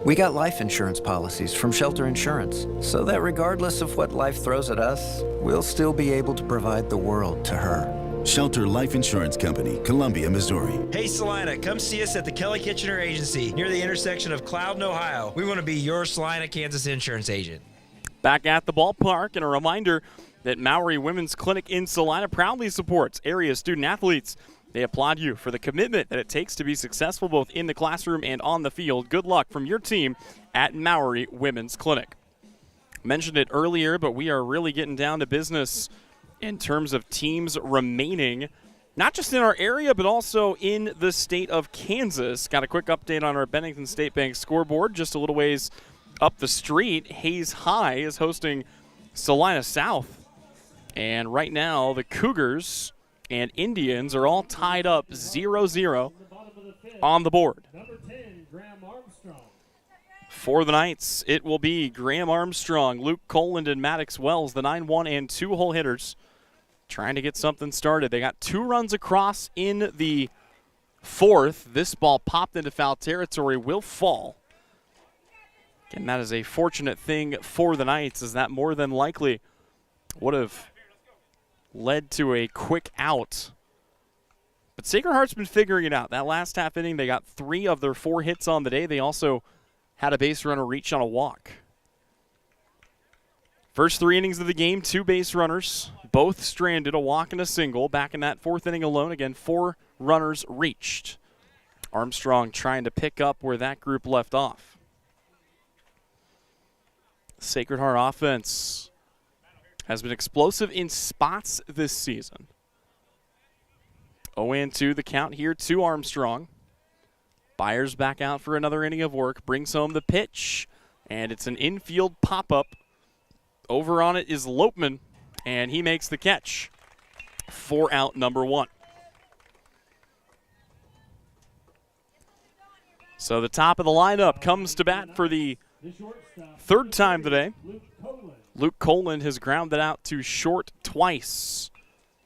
We got life insurance policies from Shelter Insurance, so that regardless of what life throws at us, we'll still be able to provide the world to her. Shelter Life Insurance Company, Columbia, Missouri. Hey Salina, come see us at the Kelly Kitchener Agency near the intersection of Cloud and Ohio. We want to be your Salina, Kansas insurance agent. Back at the ballpark, and a reminder that Maury Women's Clinic in Salina proudly supports area student athletes. They applaud you for the commitment that it takes to be successful both in the classroom and on the field. Good luck from your team at Maury Women's Clinic. Mentioned it earlier, but we are really getting down to business in terms of teams remaining, not just in our area, but also in the state of Kansas. Got a quick update on our Bennington State Bank scoreboard. Just a little ways up the street, Hayes High is hosting Salina South. And right now, the Cougars and Indians are all tied up 0-0 on the board. For the Knights, it will be Graham Armstrong, Luke Coland, and Maddox Wells, the 9-1 and 2-hole hitters, trying to get something started. They got 2 runs across in the 4th. This ball popped into foul territory, will fall. And that is a fortunate thing for the Knights, as that more than likely would have led to a quick out. But Sacred Heart's been figuring it out. That last half inning, they got 3 of their 4 hits on the day. They also had a base runner reach on a walk. First 3 innings of the game, 2 base runners, both stranded, a walk and a single. Back in that 4th inning alone, again, 4 runners reached. Armstrong trying to pick up where that group left off. Sacred Heart offense has been explosive in spots this season. 0-2 the count here to Armstrong. Byers back out for another inning of work, brings home the pitch, and it's an infield pop-up. Over on it is Lopeman, and he makes the catch for out number 1. So the top of the lineup comes to bat for the 3rd time today. Luke Coland has grounded out to short twice.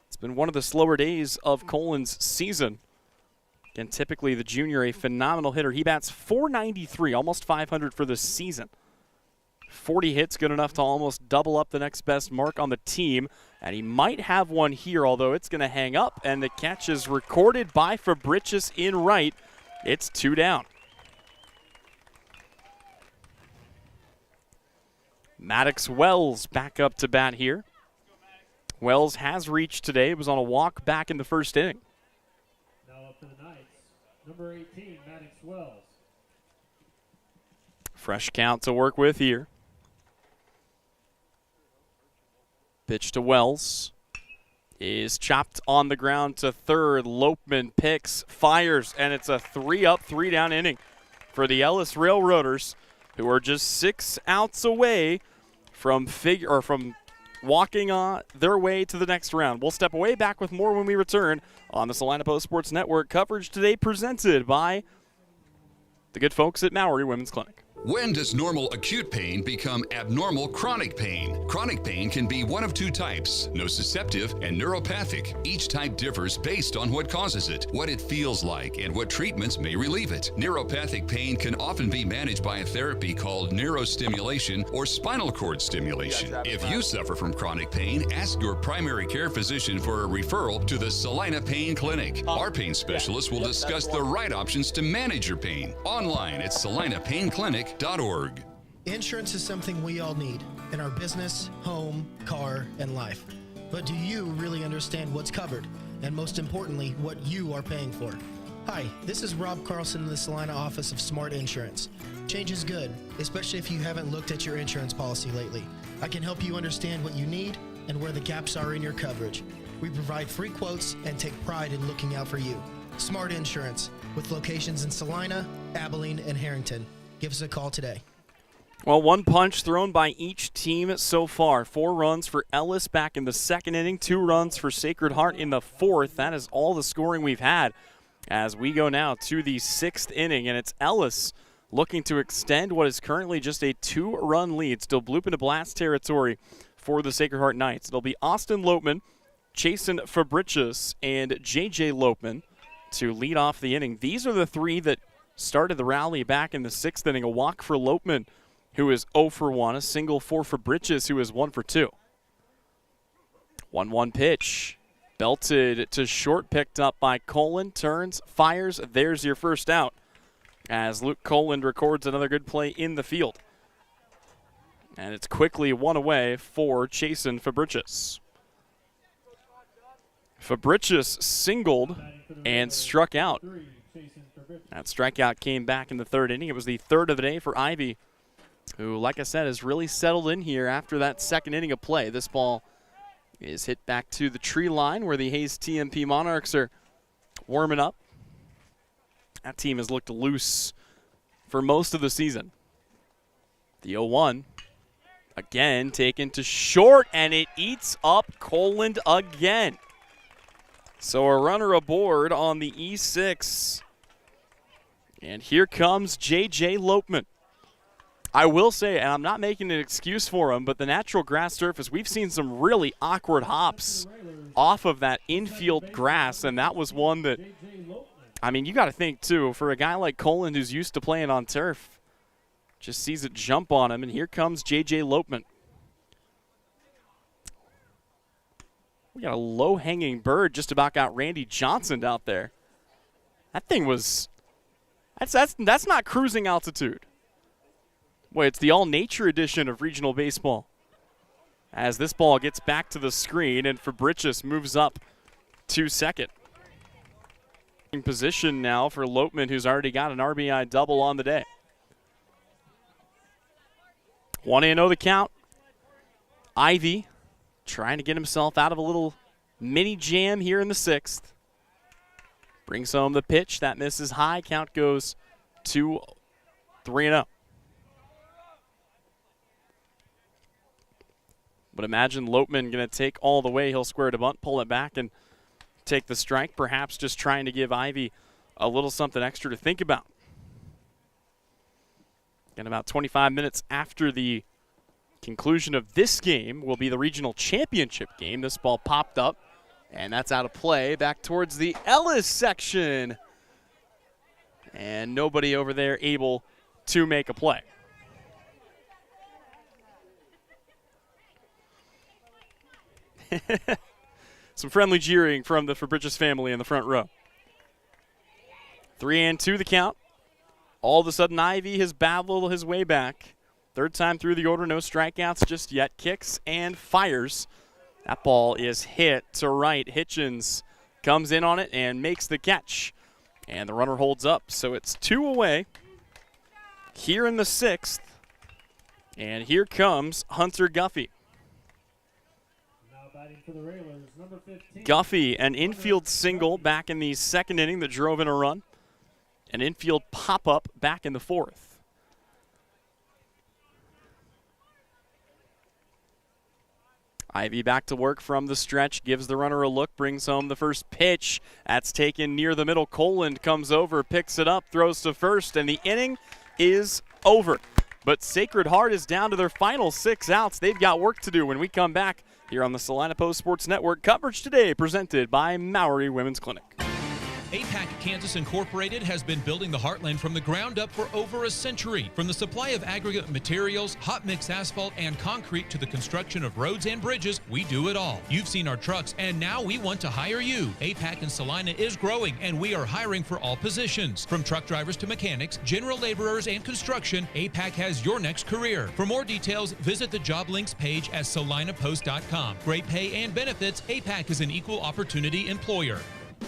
It's been one of the slower days of Coland's season. And typically the junior, a phenomenal hitter. He bats .493, almost .500 for the season. 40 hits, good enough to almost double up the next best mark on the team. And he might have one here, although it's going to hang up. And the catch is recorded by Fabricius in right. It's 2 down. Maddox Wells back up to bat here. Wells has reached today. It was on a walk back in the first inning. Now up to the Knights, number 18, Maddox Wells. Fresh count to work with here. Pitch to Wells is chopped on the ground to third. Lopeman picks, fires, and it's a 3-up, 3-down inning for the Ellis Railroaders, who are just 6 outs away from walking on their way to the next round. We'll step away, back with more when we return on the Salina Post Sports Network. Coverage today presented by the good folks at Maori Women's Clinic. When does normal acute pain become abnormal chronic pain? Chronic pain can be one of 2 types, nociceptive and neuropathic. Each type differs based on what causes it, what it feels like, and what treatments may relieve it. Neuropathic pain can often be managed by a therapy called neurostimulation or spinal cord stimulation. If you suffer from chronic pain, ask your primary care physician for a referral to the Salina Pain Clinic. Our pain specialist will discuss the right options to manage your pain. Online at salinapainclinic.org. Insurance is something we all need in our business, home, car, and life. But do you really understand what's covered? And most importantly, what you are paying for? Hi, this is Rob Carlson in the Salina office of Smart Insurance. Change is good, especially if you haven't looked at your insurance policy lately. I can help you understand what you need and where the gaps are in your coverage. We provide free quotes and take pride in looking out for you. Smart Insurance, with locations in Salina, Abilene, and Harrington. Give us a call today. Well, 1 punch thrown by each team so far. 4 runs for Ellis back in the second inning, 2 runs for Sacred Heart in the fourth. That is all the scoring we've had as we go now to the 6th inning, and it's Ellis looking to extend what is currently just a 2-run lead. Still bloop into blast territory for the Sacred Heart Knights. It'll be Austin Lopeman, Jason Fabricius, and J.J. Lopeman to lead off the inning. These are the 3 that started the rally back in the 6th inning. A walk for Lopeman, who is 0 for 1. A single for Fabricius, who is 1 for 2. 1-1 pitch. Belted to short, picked up by Coland. Turns, fires. There's your first out as Luke Coland records another good play in the field. And it's quickly 1 away for Jason Fabricius. Fabricius singled and struck out. That strikeout came back in the 3rd inning. It was the 3rd of the day for Ivy, who, like I said, has really settled in here after that 2nd inning of play. This ball is hit back to the tree line where the Hayes TMP Monarchs are warming up. That team has looked loose for most of the season. The 0-1 again taken to short, and it eats up Coland again. So a runner aboard on the E6. And here comes J.J. Lopeman. I will say, and I'm not making an excuse for him, but the natural grass surface, we've seen some really awkward hops off of that infield grass, and that was one that, I mean, you got to think, too, for a guy like Coland who's used to playing on turf, just sees it jump on him, and here comes J.J. Lopeman. We got a low-hanging bird, just about got Randy Johnson out there. That thing was... That's not cruising altitude. Boy, it's the all-nature edition of regional baseball. As this ball gets back to the screen and Fabricius moves up to second. In position now for Lopeman, who's already got an RBI double on the day. 1-0 the count. Ivy trying to get himself out of a little mini jam here in the 6th. Brings home the pitch. That misses high. Count goes to 3-0. But imagine Lopeman going to take all the way. He'll square to bunt, pull it back, and take the strike. Perhaps just trying to give Ivy a little something extra to think about. And about 25 minutes after the conclusion of this game will be the regional championship game. This ball popped up, and that's out of play. Back towards the Ellis section. And nobody over there able to make a play. Some friendly jeering from the Fabricius family in the front row. 3-2 the count. All of a sudden, Ivy has battled his way back. Third time through the order, no strikeouts just yet. Kicks and fires. That ball is hit to right. Hitchens comes in on it and makes the catch. And the runner holds up, so it's 2 away here in the 6th. And here comes Hunter Guffey. Now batting for the Railers, number 15. Guffey, an infield single back in the 2nd inning that drove in a run. An infield pop-up back in the 4th. Ivy back to work from the stretch, gives the runner a look, brings home the first pitch. That's taken near the middle. Coland comes over, picks it up, throws to first, and the inning is over. But Sacred Heart is down to their final 6 outs. They've got work to do when we come back here on the Salina Post Sports Network. Coverage today presented by Maury Women's Clinic. APAC Kansas Incorporated has been building the Heartland from the ground up for over a century. From the supply of aggregate materials, hot mix asphalt, and concrete to the construction of roads and bridges, we do it all. You've seen our trucks, and now we want to hire you. APAC in Salina is growing, and we are hiring for all positions. From truck drivers to mechanics, general laborers, and construction, APAC has your next career. For more details, visit the job links page at salinapost.com. Great pay and benefits, APAC is an equal opportunity employer.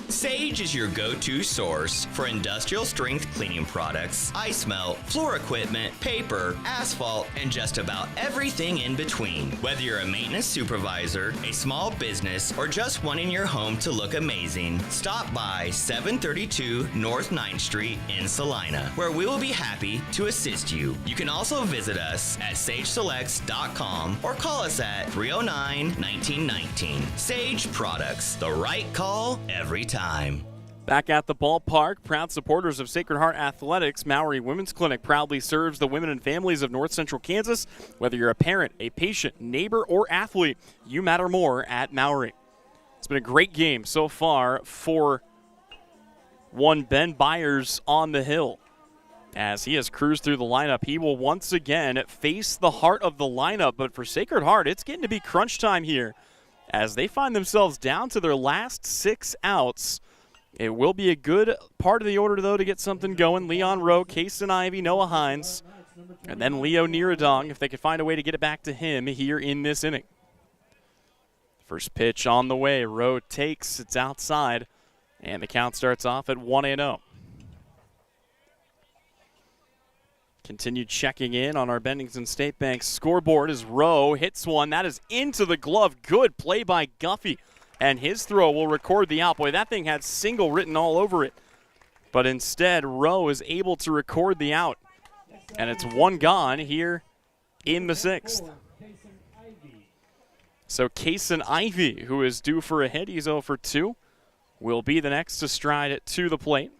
Sage is your go-to source for industrial strength cleaning products, ice melt, floor equipment, paper, asphalt, and just about everything in between. Whether you're a maintenance supervisor, a small business, or just wanting your home to look amazing, stop by 732 North 9th Street in Salina, where we will be happy to assist you. You can also visit us at sageselects.com or call us at 309-1919. Sage Products, the right call every time. Back at the ballpark, proud supporters of Sacred Heart Athletics, Maury Women's Clinic proudly serves the women and families of North Central Kansas. Whether you're a parent, a patient, neighbor, or athlete, you matter more at Maury. It's been a great game so far for one Ben Byers on the hill. As he has cruised through the lineup, he will once again face the heart of the lineup. But for Sacred Heart, it's getting to be crunch time here as they find themselves down to their last 6 outs. It will be a good part of the order, though, to get something going. Leon Rowe, Kason Ivy, Noah Hines, and then Leo Niradong, if they could find a way to get it back to him here in this inning. First pitch on the way. Rowe takes. It's outside, and the count starts off at 1-0. Continue checking in on our Bennington State Bank scoreboard as Rowe hits one. That is into the glove. Good play by Guffey. And his throw will record the out. Boy, that thing had single written all over it. But instead, Rowe is able to record the out. And it's one gone here in the 6th. So Kason Ivy, who is due for a hit, he's 0 for 2, will be the next to stride it to the plate.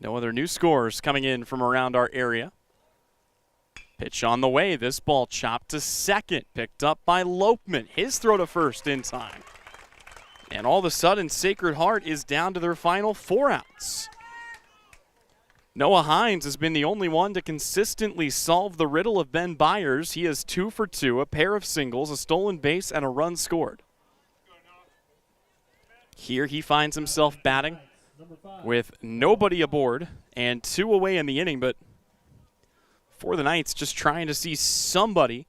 No other new scores coming in from around our area. Pitch on the way. This ball chopped to second. Picked up by Lopeman. His throw to first in time. And all of a sudden, Sacred Heart is down to their final 4 outs. Noah Hines has been the only one to consistently solve the riddle of Ben Byers. He is 2 for 2, a pair of singles, a stolen base, and a run scored. Here he finds himself batting with nobody aboard and 2 away in the inning, but for the Knights, just trying to see somebody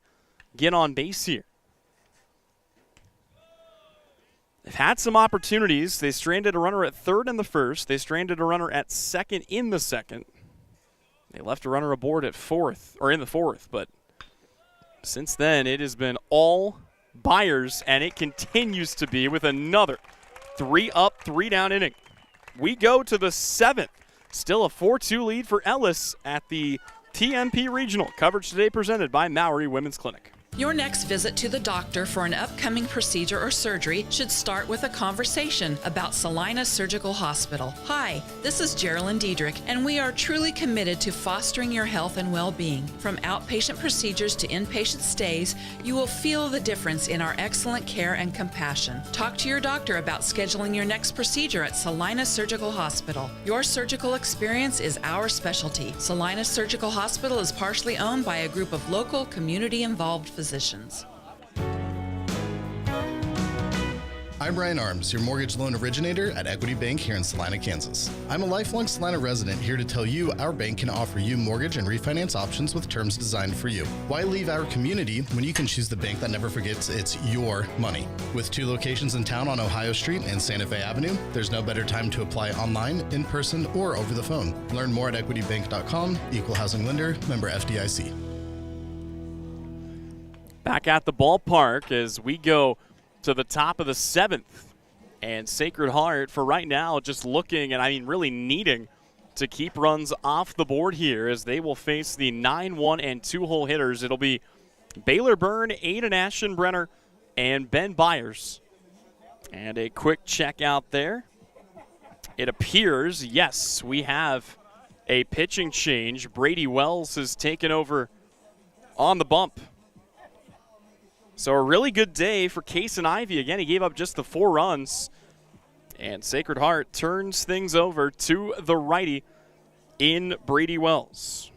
get on base here. They've had some opportunities. They stranded a runner at third in the first. They stranded a runner at second in the second. They left a runner aboard at fourth, or in the fourth, but since then it has been all Byers, and it continues to be with another 3 up, 3 down inning. We go to the 7th. Still a 4-2 lead for Ellis at the TMP Regional. Coverage today presented by Maury Women's Clinic. Your next visit to the doctor for an upcoming procedure or surgery should start with a conversation about Salina Surgical Hospital. Hi, this is Geraldine Diedrich, and we are truly committed to fostering your health and well-being. From outpatient procedures to inpatient stays, you will feel the difference in our excellent care and compassion. Talk to your doctor about scheduling your next procedure at Salina Surgical Hospital. Your surgical experience is our specialty. Salina Surgical Hospital is partially owned by a group of local, community-involved physicians. I'm Ryan Arms, your mortgage loan originator at Equity Bank here in Salina, Kansas. I'm a lifelong Salina resident here to tell you our bank can offer you mortgage and refinance options with terms designed for you. Why leave our community when you can choose the bank that never forgets it's your money? With 2 locations in town on Ohio Street and Santa Fe Avenue, there's no better time to apply online, in person, or over the phone. Learn more at equitybank.com, equal housing lender, member FDIC. Back at the ballpark as we go to the top of the 7th. And Sacred Heart, for right now, just looking and, really needing to keep runs off the board here as they will face the 9-1 and 2-hole hitters. It'll be Baylor Byrne, Aiden Aschenbrenner, and Ben Byers. And a quick check out there. It appears, yes, we have a pitching change. Brady Wells has taken over on the bump. So a really good day for Case and Ivy. Again, he gave up just the 4 runs. And Sacred Heart turns things over to the righty in Brady Wells.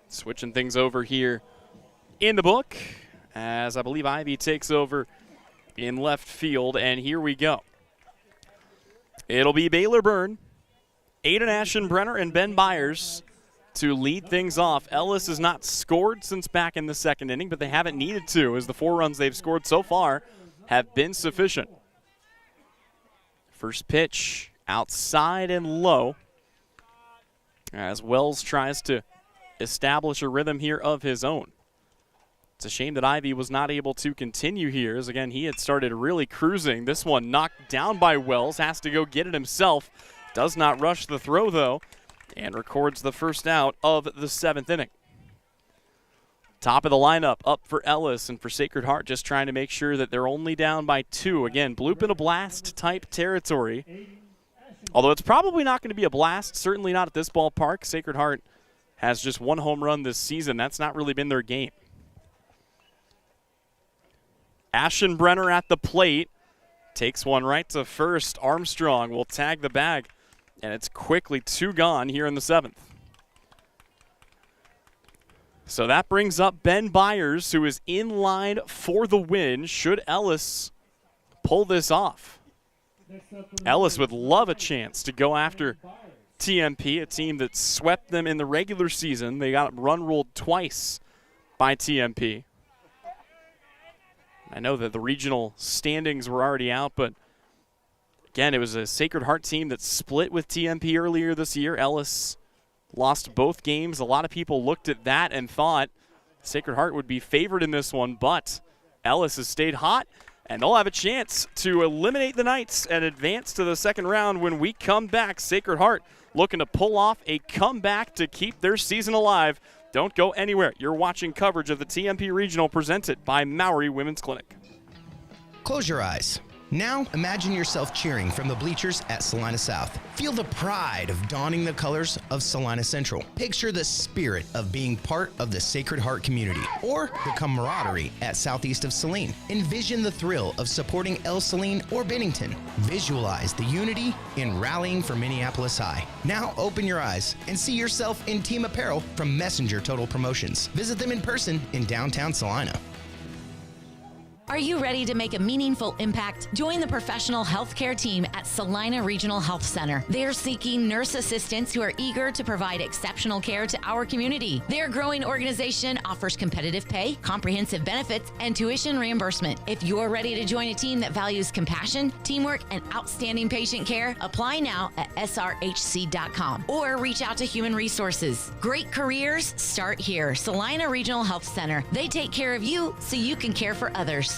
Switching things over here in the book as I believe Ivy takes over in left field. And here we go. It'll be Baylor Byrne, Aiden Aschenbrenner, and Ben Byers to lead things off. Ellis has not scored since back in the 2nd inning, but they haven't needed to as the 4 runs they've scored so far have been sufficient. First pitch outside and low as Wells tries to establish a rhythm here of his own. It's a shame that Ivy was not able to continue here as, again, he had started really cruising. This one knocked down by Wells, has to go get it himself. Does not rush the throw, though, and records the first out of the 7th inning. Top of the lineup up for Ellis and for Sacred Heart, just trying to make sure that they're only down by 2. Again, bloop and a blast type territory. Although it's probably not going to be a blast, certainly not at this ballpark. Sacred Heart has just 1 home run this season. That's not really been their game. Aschenbrenner at the plate. Takes one right to first. Armstrong will tag the bag. And it's quickly 2 gone here in the 7th. So that brings up Ben Byers, who is in line for the win should Ellis pull this off. Ellis would love a chance to go after TMP, a team that swept them in the regular season. They got run ruled twice by TMP. I know that the regional standings were already out, but again, it was a Sacred Heart team that split with TMP earlier this year. Ellis lost both games. A lot of people looked at that and thought Sacred Heart would be favored in this one, but Ellis has stayed hot, and they'll have a chance to eliminate the Knights and advance to the 2nd round when we come back. Sacred Heart looking to pull off a comeback to keep their season alive. Don't go anywhere. You're watching coverage of the TMP Regional presented by Maury Women's Clinic. Close your eyes. Now, imagine yourself cheering from the bleachers at Salina South. Feel the pride of donning the colors of Salina Central. Picture the spirit of being part of the Sacred Heart community, or the camaraderie at southeast of Saline. Envision the thrill of supporting El Saline or Bennington. Visualize the unity in rallying for Minneapolis High. Now, open your eyes and see yourself in team apparel from Messenger Total Promotions. Visit them in person in downtown Salina. Are you ready to make a meaningful impact? Join the professional healthcare team at Salina Regional Health Center. They're seeking nurse assistants who are eager to provide exceptional care to our community. Their growing organization offers competitive pay, comprehensive benefits, and tuition reimbursement. If you're ready to join a team that values compassion, teamwork, and outstanding patient care, apply now at srhc.com or reach out to Human Resources. Great careers start here. Salina Regional Health Center. They take care of you so you can care for others.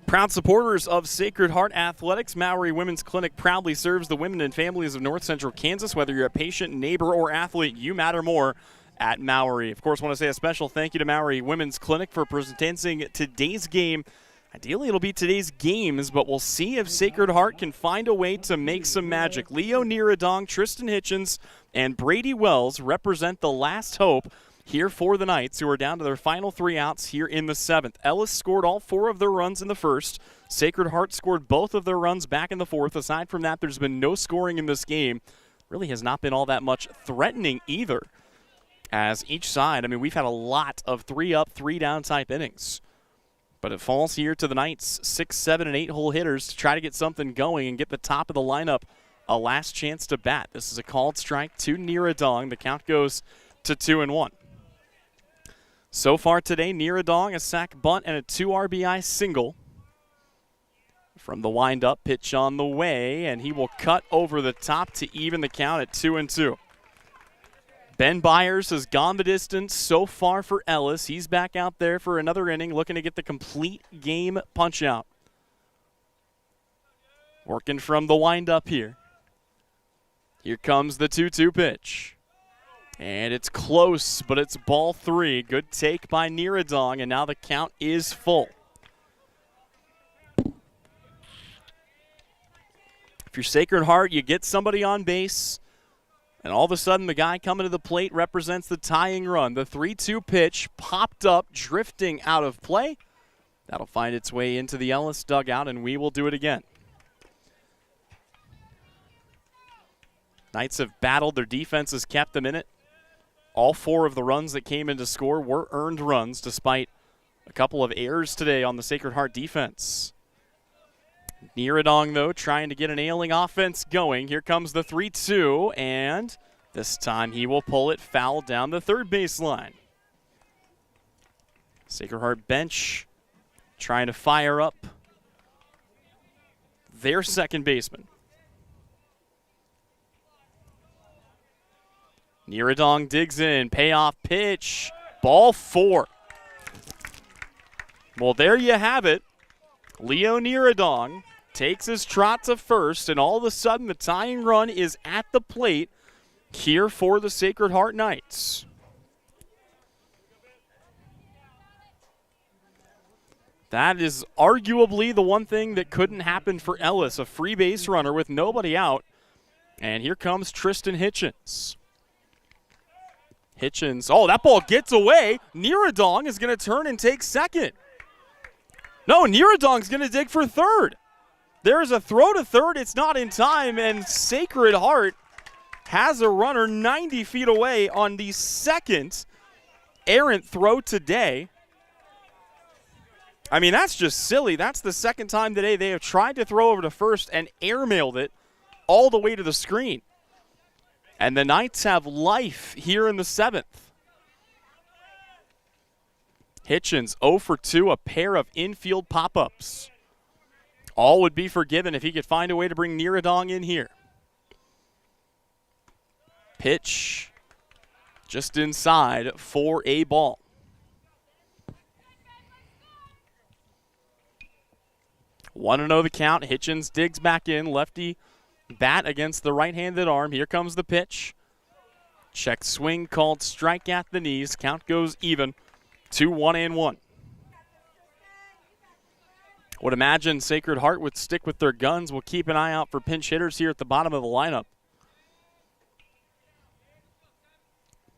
Proud supporters of Sacred Heart Athletics, Maury Women's Clinic proudly serves the women and families of North Central Kansas. Whether you're a patient, neighbor, or athlete, you matter more at Maury. Of course, I want to say a special thank you to Maury Women's Clinic for presenting today's game. Ideally, it'll be today's games, but we'll see if Sacred Heart can find a way to make some magic. Leo Niradong, Tristan Hitchens, and Brady Wells represent the last hope here for the Knights, who are down to their final 3 outs here in the 7th. Ellis scored all 4 of their runs in the 1st. Sacred Heart scored both of their runs back in the 4th. Aside from that, there's been no scoring in this game. Really has not been all that much threatening either. As each side, we've had a lot of 3 up, 3 down type innings. But it falls here to the Knights, 6, 7, and 8-hole hitters to try to get something going and get the top of the lineup a last chance to bat. This is a called strike to Niradong. The count goes to 2-1. So far today, Niradong, a sac bunt and a 2 RBI single. From the windup, pitch on the way, and he will cut over the top to even the count at 2-2. Ben Byers has gone the distance so far for Ellis. He's back out there for another inning, looking to get the complete game punch-out. Working from the windup here. Here comes the 2-2 pitch. And it's close, but it's ball 3. Good take by Niradong, and now the count is full. If you're Sacred Heart, you get somebody on base, and all of a sudden the guy coming to the plate represents the tying run. The 3-2 pitch popped up, drifting out of play. That'll find its way into the Ellis dugout, and we will do it again. Knights have battled. Their defense has kept them in it. All 4 of the runs that came in to score were earned runs, despite a couple of errors today on the Sacred Heart defense. Niradong, though, trying to get an ailing offense going. Here comes the 3-2, and this time he will pull it foul down the third baseline. Sacred Heart bench trying to fire up their second baseman. Niradong digs in, payoff pitch, ball 4. Well, there you have it. Leo Niradong takes his trot to first, and all of a sudden the tying run is at the plate here for the Sacred Heart Knights. That is arguably the one thing that couldn't happen for Ellis, a free base runner with nobody out. And here comes Tristan Hitchens. Oh, that ball gets away. Niradong is going to turn and take second. No, Niradong's going to dig for third. There's a throw to third. It's not in time, and Sacred Heart has a runner 90 feet away on the second errant throw today. I mean, that's just silly. That's the second time today they have tried to throw over to first and airmailed it all the way to the screen. And the Knights have life here in the 7th. Hitchens 0 for 2, a pair of infield pop-ups. All would be forgiven if he could find a way to bring Niradong in here. Pitch just inside for a ball. Want to know the count. Hitchens digs back in. Lefty bat against the right-handed arm. Here comes the pitch. Check swing called strike at the knees. Count goes even. 2-1-1. Would imagine Sacred Heart would stick with their guns. We'll keep an eye out for pinch hitters here at the bottom of the lineup.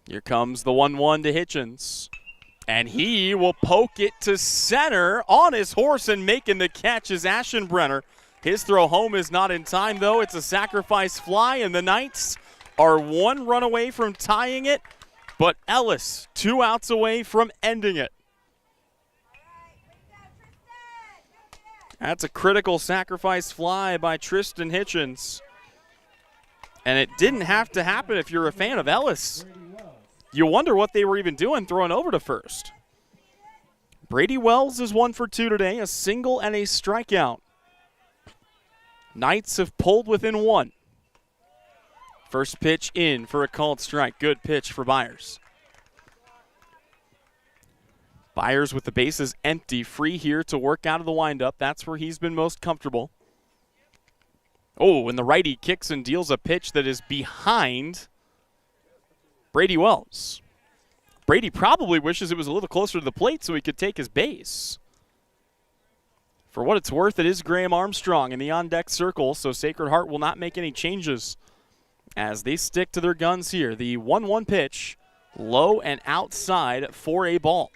Here comes the 1-1 to Hitchens. And he will poke it to center on his horse, and making the catch is Aschenbrenner. His throw home is not in time, though. It's a sacrifice fly, and the Knights are 1 run away from tying it. But Ellis, 2 outs away from ending it. That's a critical sacrifice fly by Tristan Hitchens. And it didn't have to happen if you're a fan of Ellis. You wonder what they were even doing throwing over to first. Brady Wells is 1 for 2 today, a single and a strikeout. Knights have pulled within 1. First pitch in for a called strike. Good pitch for Byers. Byers with the bases empty, free here to work out of the windup. That's where he's been most comfortable. Oh, and the righty kicks and deals a pitch that is behind Brady Wells. Brady probably wishes it was a little closer to the plate so he could take his base. For what it's worth, it is Graham Armstrong in the on-deck circle, so Sacred Heart will not make any changes as they stick to their guns here. The 1-1 pitch, low and outside for a ball.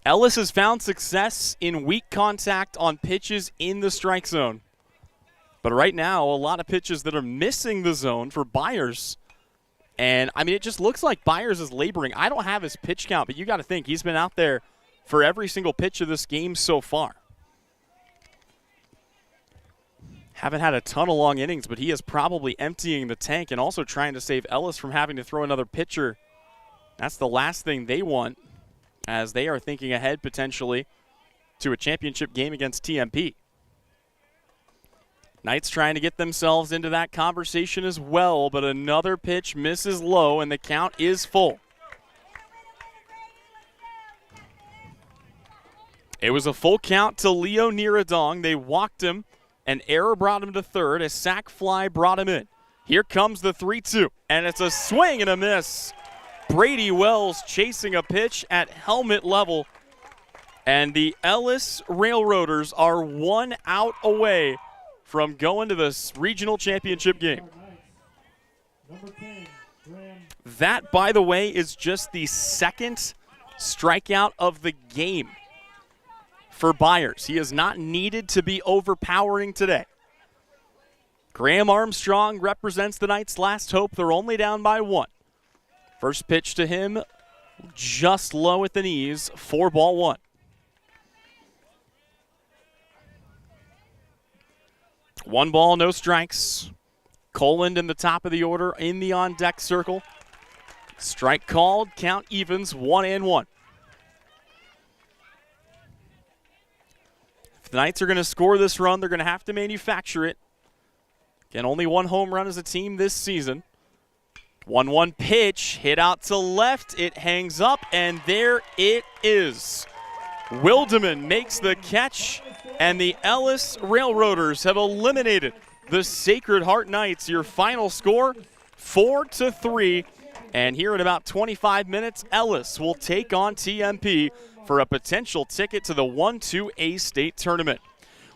Ellis has found success in weak contact on pitches in the strike zone. But right now, a lot of pitches that are missing the zone for Byers. And, I mean, it just looks like Byers is laboring. I don't have his pitch count, but you got to think he's been out there for every single pitch of this game so far. Haven't had a ton of long innings, but he is probably emptying the tank and also trying to save Ellis from having to throw another pitcher. That's the last thing they want, as they are thinking ahead potentially to a championship game against TMP. Knights trying to get themselves into that conversation as well, but another pitch misses low, and the count is full. It was a full count to Leo Niradong. They walked him. An error brought him to third. A sac fly brought him in. Here comes the 3-2, and it's a swing and a miss. Brady Wells chasing a pitch at helmet level, and the Ellis Railroaders are 1 out away from going to the regional championship game. That, by the way, is just the second strikeout of the game for Byers. He is not needed to be overpowering today. Graham Armstrong represents the Knights' last hope. They're only down by 1. First pitch to him, just low at the knees, 4-1. One ball, no strikes. Coland in the top of the order in the on-deck circle. Strike called, count evens, 1-1. If the Knights are going to score this run, they're going to have to manufacture it. Again, only 1 home run as a team this season. 1-1 pitch, hit out to left. It hangs up, and there it is. Wildeman makes the catch, and the Ellis Railroaders have eliminated the Sacred Heart Knights. Your final score, 4-3. And here in about 25 minutes, Ellis will take on TMP for a potential ticket to the 1-2A state tournament.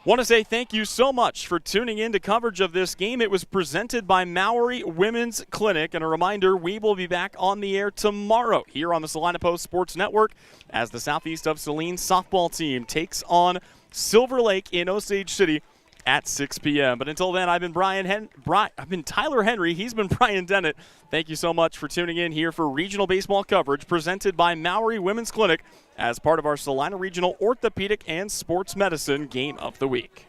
Want to say thank you so much for tuning in to coverage of this game. It was presented by Maori Women's Clinic. And a reminder, we will be back on the air tomorrow here on the Salina Post Sports Network as the Southeast of Saline softball team takes on Silver Lake in Osage City at 6 p.m. But until then, I've been Tyler Henry. He's been Brian Dennett. Thank you so much for tuning in here for regional baseball coverage presented by Maori Women's Clinic as part of our Salina Regional Orthopedic and Sports Medicine Game of the Week.